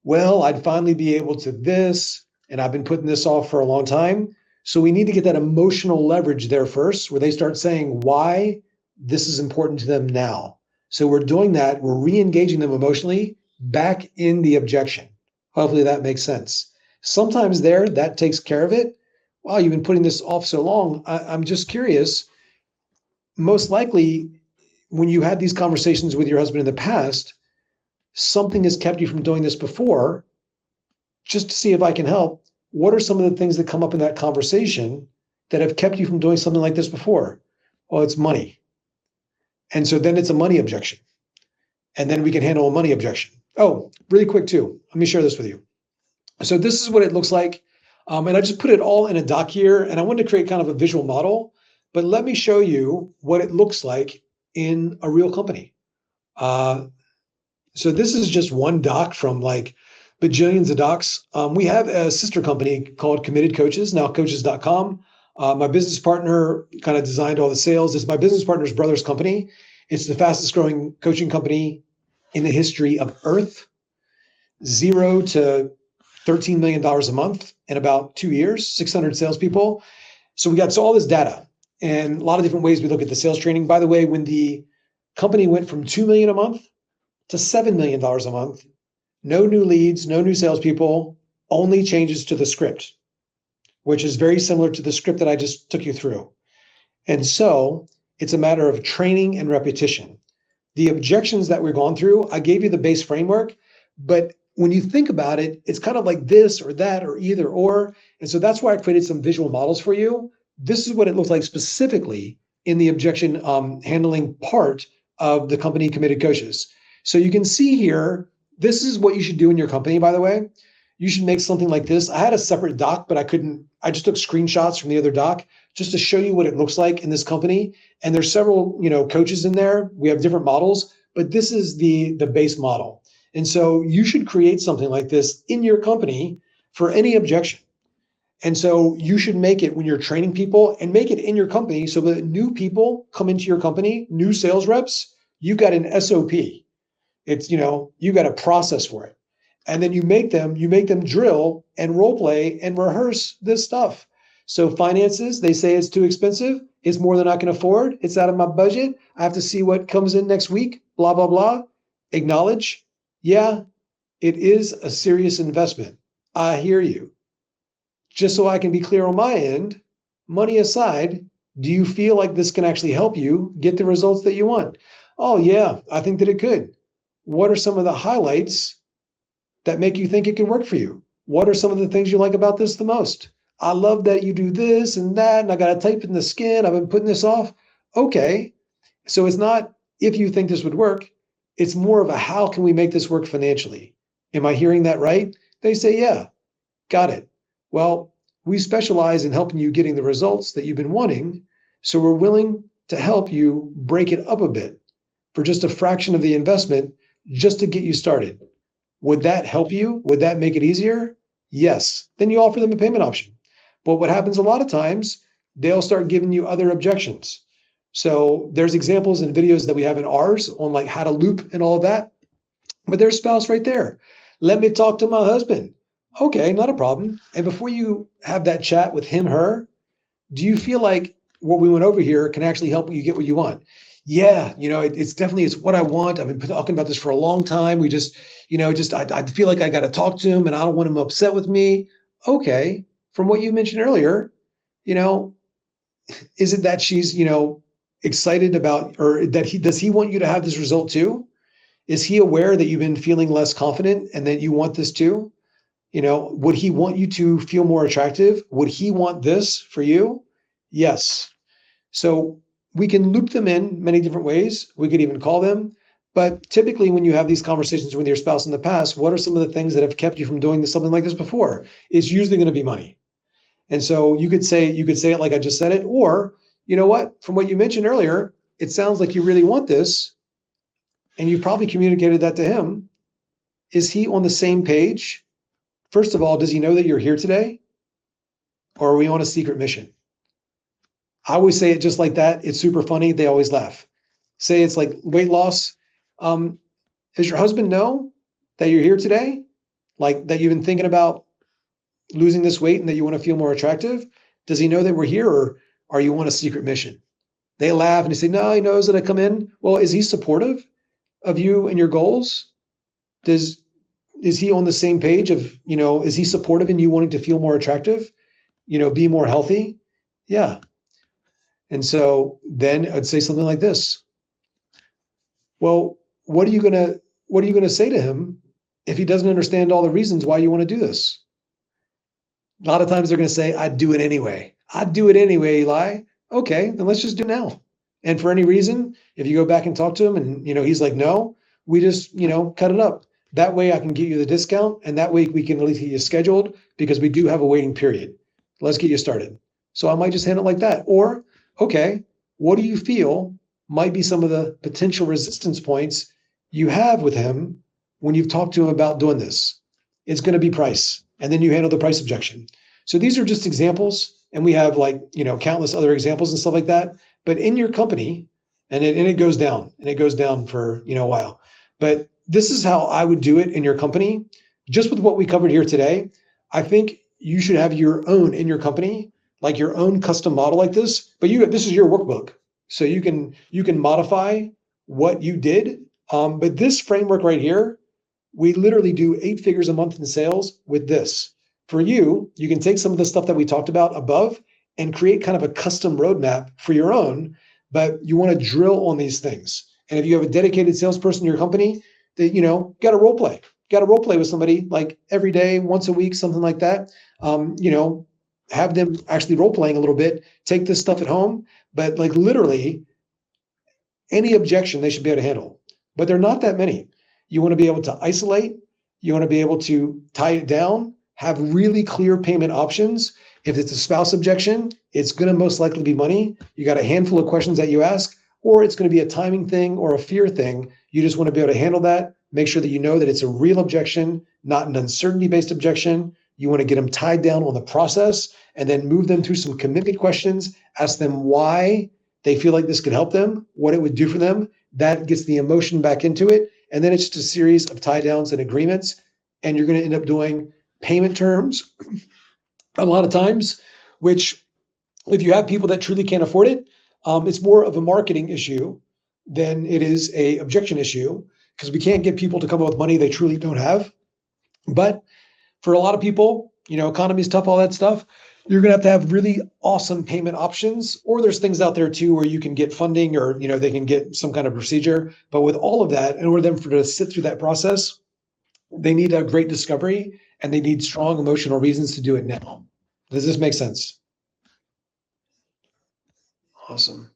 Well, I'd finally be able to this, and I've been putting this off for a long time. So we need to get that emotional leverage there first, where they start saying why this is important to them now. So we're doing that. We're re-engaging them emotionally back in the objection. Hopefully that makes sense. Sometimes that takes care of it. Wow, you've been putting this off so long. I'm just curious. Most likely, when you had these conversations with your husband in the past, something has kept you from doing this before. just to see if I can help. What are some of the things that come up in that conversation that have kept you from doing something like this before? Well, it's money. And so then it's a money objection. And then we can handle a money objection. Oh, really quick too. Let me share this with you. So this is what it looks like. And I just put it all in a doc here, and I wanted to create kind of a visual model, but let me show you what it looks like in a real company. So this is just one doc from like bajillions of docs. We have a sister company called Committed Coaches, now coaches.com. My business partner kind of designed all the sales. It's my business partner's brother's company. It's the fastest growing coaching company in the history of Earth. 0 to $13 million a month in about 2 years, 600 salespeople. So we got all this data and a lot of different ways we look at the sales training. By the way, when the company went from 2 million a month to $7 million a month, no new leads, no new salespeople, only changes to the script, which is very similar to the script that I just took you through. And so it's a matter of training and repetition. The objections that we've gone through, I gave you the base framework, but when you think about it, it's kind of like this or that or either or. And so that's why I created some visual models for you. This is what it looks like specifically in the objection handling part of the company Committed Coaches. So you can see here, this is what you should do in your company, by the way. You should make something like this. I had a separate doc, but I just took screenshots from the other doc just to show you what it looks like in this company. And there's several, coaches in there. We have different models, but this is the base model. And so you should create something like this in your company for any objection. And so you should make it when you're training people and make it in your company so that new people come into your company, new sales reps, you got an SOP. It's, you got a process for it. And then you make them drill and role play and rehearse this stuff. So finances, they say it's too expensive. It's more than I can afford. It's out of my budget. I have to see what comes in next week, blah, blah, blah. Acknowledge, yeah, it is a serious investment. I hear you. Just so I can be clear on my end, money aside, do you feel like this can actually help you get the results that you want? Oh, yeah, I think that it could. What are some of the highlights that make you think it can work for you? What are some of the things you like about this the most? I love that you do this and that, and I got to type in the skin. I've been putting this off. Okay. So it's not if you think this would work, it's more of a how can we make this work financially? Am I hearing that right? They say, yeah, got it. Well, we specialize in helping you getting the results that you've been wanting. So we're willing to help you break it up a bit for just a fraction of the investment just to get you started. Would that help you? Would that make it easier? Yes. Then you offer them a payment option. But what happens a lot of times, they'll start giving you other objections. So there's examples and videos that we have in ours on like how to loop and all of that. But there's spouse right there. Let me talk to my husband. Okay, not a problem. And before you have that chat with him, her, do you feel like what we went over here can actually help you get what you want? Yeah, it's what I want. I've been talking about this for a long time. We just, I feel like I got to talk to him and I don't want him upset with me. Okay. From what you mentioned earlier, is it that she's, excited about, or that does he want you to have this result too? Is he aware that you've been feeling less confident and that you want this too? Would he want you to feel more attractive? Would he want this for you? Yes. So we can loop them in many different ways. We could even call them. But typically when you have these conversations with your spouse in the past, what are some of the things that have kept you from doing something like this before? It's usually going to be money. And so you could say it like I just said it, or you know what, from what you mentioned earlier, it sounds like you really want this. And you probably communicated that to him. Is he on the same page? First of all, does he know that you're here today? Or are we on a secret mission? I always say it just like that. It's super funny. They always laugh. Say it's like weight loss. Does your husband know that you're here today? Like that you've been thinking about losing this weight and that you want to feel more attractive? Does he know that we're here, or are you on a secret mission? They laugh and they say, no, he knows that I come in. Well, is he supportive of you and your goals? Is he on the same page of, is he supportive in you wanting to feel more attractive, be more healthy? Yeah. And so then I'd say something like this. Well, what are you going to say to him if he doesn't understand all the reasons why you want to do this? A lot of times they're going to say, I'd do it anyway. I'd do it anyway, Eli. Okay, then let's just do it now. And for any reason, if you go back and talk to him and, he's like, no, we just, cut it up. That way I can get you the discount, and that way we can at least get you scheduled, because we do have a waiting period. Let's get you started. So I might just handle it like that. Or, okay, what do you feel might be some of the potential resistance points you have with him when you've talked to him about doing this? It's going to be price. And then you handle the price objection. So these are just examples. And we have countless other examples and stuff like that. But in your company, and it goes down, and it goes down for, a while. But this is how I would do it in your company. Just with what we covered here today, I think you should have your own in your company, like your own custom model like this. But this is your workbook. So you can modify what you did. But this framework right here, we literally do 8 figures a month in sales with this. For you, you can take some of the stuff that we talked about above and create kind of a custom roadmap for your own, but you want to drill on these things. And if you have a dedicated salesperson in your company, that, got to role play. Got to role play with somebody like every day, once a week, something like that. Have them actually role playing a little bit, take this stuff at home, but like literally any objection they should be able to handle. But there are not that many. You want to be able to isolate. You want to be able to tie it down, have really clear payment options. If it's a spouse objection, it's going to most likely be money. You got a handful of questions that you ask, or it's going to be a timing thing or a fear thing. You just want to be able to handle that. Make sure that you know that it's a real objection, not an uncertainty-based objection. You want to get them tied down on the process and then move them through some commitment questions. Ask them why they feel like this could help them, what it would do for them. That gets the emotion back into it. And then it's just a series of tie downs and agreements. And you're going to end up doing payment terms a lot of times, which if you have people that truly can't afford it, it's more of a marketing issue than it is a objection issue, because we can't get people to come up with money they truly don't have. But for a lot of people, economy is tough, all that stuff. You're going to have really awesome payment options, or there's things out there too where you can get funding, or they can get some kind of procedure. But with all of that, in order for them to sit through that process, they need a great discovery, and they need strong emotional reasons to do it now. Does this make sense? Awesome.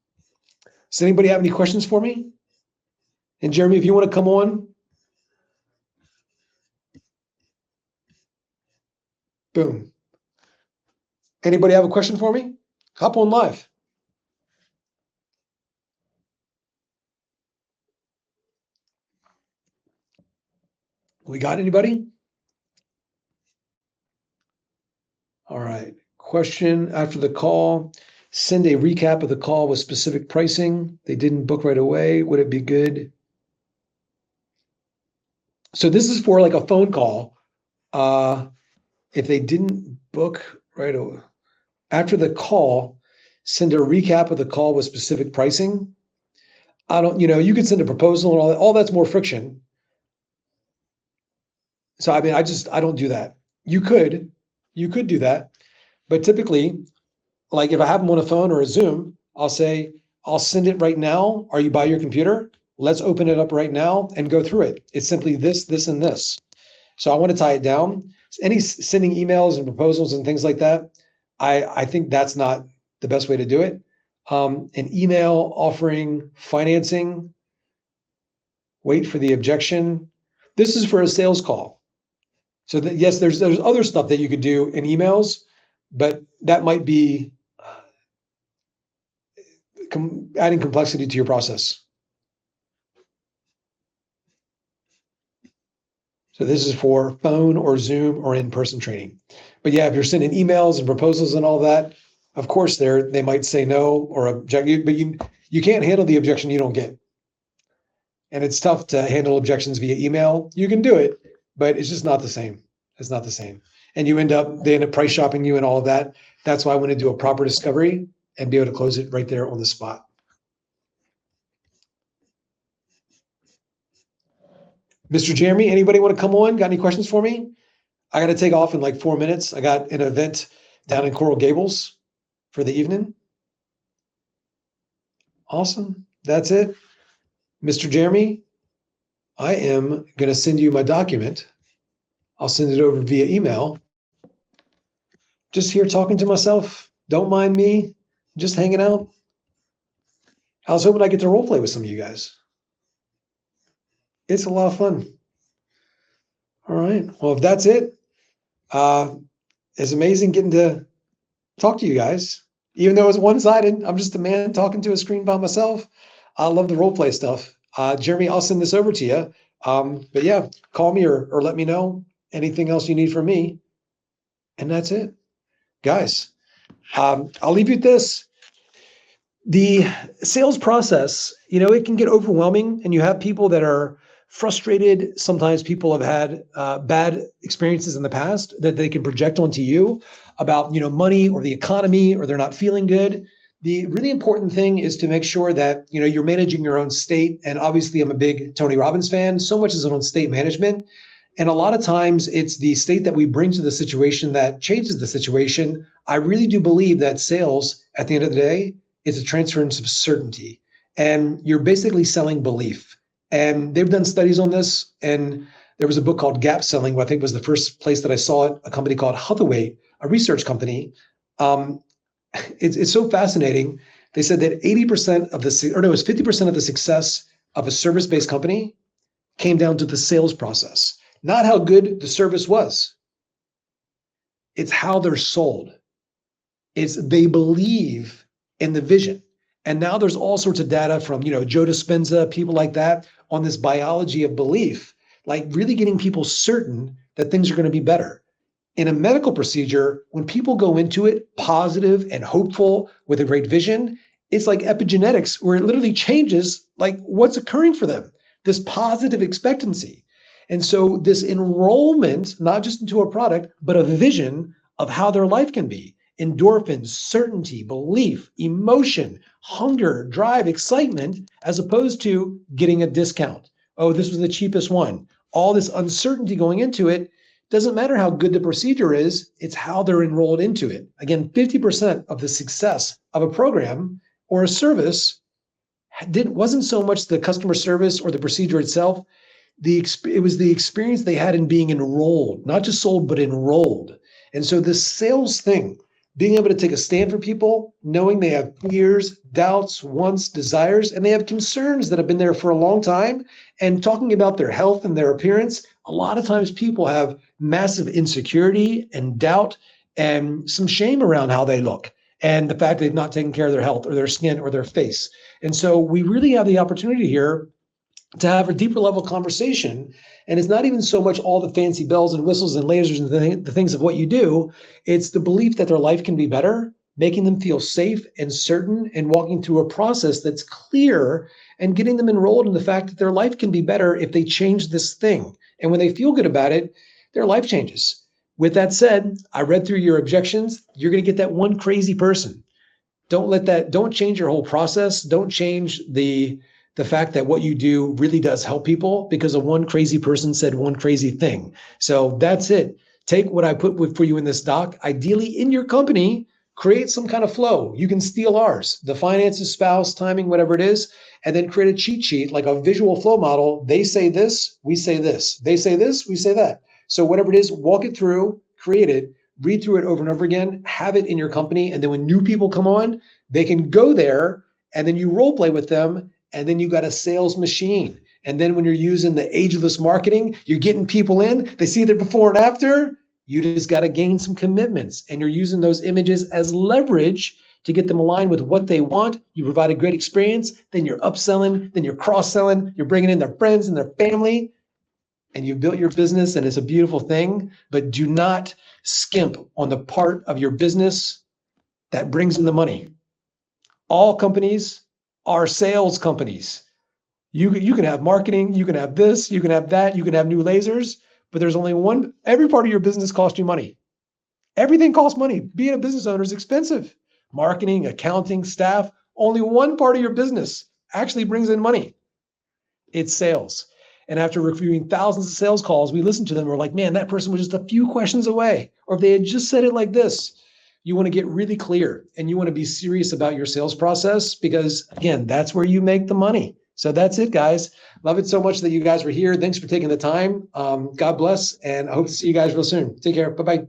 Does anybody have any questions for me? And Jeremy, if you want to come on. Boom. Anybody have a question for me? Hop on live. We got anybody? All right. Question after the call. Send a recap of the call with specific pricing. They didn't book right away. Would it be good? So this is for like a phone call. If they didn't book right away, after the call, send a recap of the call with specific pricing. You could send a proposal and all that. All that's more friction. So, I don't do that. You could do that. But typically, like if I have them on a phone or a Zoom, I'll say, I'll send it right now. Are you by your computer? Let's open it up right now and go through it. It's simply this, this, and this. So I want to tie it down. Any sending emails and proposals and things like that, I think that's not the best way to do it. An email offering financing, wait for the objection. This is for a sales call. So that, yes, there's other stuff that you could do in emails, but that might be adding complexity to your process. So this is for phone or Zoom or in-person training. But yeah, if you're sending emails and proposals and all that, of course they might say no or object, but you can't handle the objection you don't get. And it's tough to handle objections via email. You can do it, but it's just not the same. It's not the same. And they end up price shopping you and all of that. That's why I want to do a proper discovery and be able to close it right there on the spot. Mr. Jeremy, anybody want to come on? Got any questions for me? I got to take off in like 4 minutes. I got an event down in Coral Gables for the evening. Awesome. That's it. Mr. Jeremy, I am going to send you my document I'll send it over via email. Just here talking to myself. Don't mind me. Just hanging out. I was hoping I get to role play with some of you guys. It's a lot of fun. All right. Well, if that's it, it's amazing getting to talk to you guys. Even though it's one-sided, I'm just a man talking to a screen by myself. I love the role play stuff. Jeremy, I'll send this over to you. But yeah, call me or let me know anything else you need from me. And that's it. Guys, I'll leave you with this. The sales process, it can get overwhelming, and you have people that are frustrated. Sometimes people have had bad experiences in the past that they can project onto you about, money or the economy, or they're not feeling good. The really important thing is to make sure that, you're managing your own state. And obviously I'm a big Tony Robbins fan. So much is on state management. And a lot of times it's the state that we bring to the situation that changes the situation. I really do believe that sales, at the end of the day, is a transference of certainty. And you're basically selling belief. And they've done studies on this. And there was a book called Gap Selling, what I think was the first place that I saw it, a company called Hathaway, a research company. It's so fascinating. They said that 50% of the success of a service-based company came down to the sales process. Not how good the service was. It's how they're sold. It's they believe in the vision. And now there's all sorts of data from, Joe Dispenza, people like that, on this biology of belief, like really getting people certain that things are going to be better. In a medical procedure, when people go into it positive and hopeful with a great vision, it's like epigenetics, where it literally changes like what's occurring for them, this positive expectancy. And so this enrollment, not just into a product, but a vision of how their life can be. Endorphins, certainty, belief, emotion, hunger, drive, excitement, as opposed to getting a discount. Oh, this was the cheapest one. All this uncertainty going into it. Doesn't matter how good the procedure is, it's how they're enrolled into it. Again, 50% of the success of a program or a service wasn't so much the customer service or the procedure itself. It was the experience they had in being enrolled, not just sold, but enrolled. And so this sales thing, being able to take a stand for people, knowing they have fears, doubts, wants, desires, and they have concerns that have been there for a long time, and talking about their health and their appearance. A lot of times people have massive insecurity and doubt and some shame around how they look and the fact they've not taken care of their health or their skin or their face. And so we really have the opportunity here to have a deeper level conversation. And it's not even so much all the fancy bells and whistles and lasers and the things of what you do. It's the belief that their life can be better, making them feel safe and certain, and walking through a process that's clear and getting them enrolled in the fact that their life can be better if they change this thing. And when they feel good about it, their life changes. With that said, I read through your objections. You're going to get that one crazy person. Don't change your whole process. Don't change the fact that what you do really does help people because of one crazy person said one crazy thing. So that's it. Take what I put for you in this doc, ideally in your company, create some kind of flow. You can steal ours, the finances, spouse, timing, whatever it is, and then create a cheat sheet, like a visual flow model. They say this, we say this. They say this, we say that. So whatever it is, walk it through, create it, read through it over and over again, have it in your company. And then when new people come on, they can go there and then you role play with them. And then you got a sales machine. And then when you're using the ageless marketing, you're getting people in, they see their before and after. You just got to gain some commitments. And you're using those images as leverage to get them aligned with what they want. You provide a great experience, then you're upselling, then you're cross-selling, you're bringing in their friends and their family, and you've built your business, and it's a beautiful thing. But do not skimp on the part of your business that brings in the money. All companies are sales companies. You can have marketing, you can have this, you can have that, you can have new lasers, but there's only one. Every part of your business costs you money. Everything costs money. Being a business owner is expensive. Marketing, accounting, staff, only one part of your business actually brings in money. It's sales. And after reviewing thousands of sales calls, we listen to them. We're like, man, that person was just a few questions away. Or if they had just said it like this. You want to get really clear and you want to be serious about your sales process because, again, that's where you make the money. So that's it, guys. Love it so much that you guys were here. Thanks for taking the time. God bless, and I hope to see you guys real soon. Take care. Bye-bye.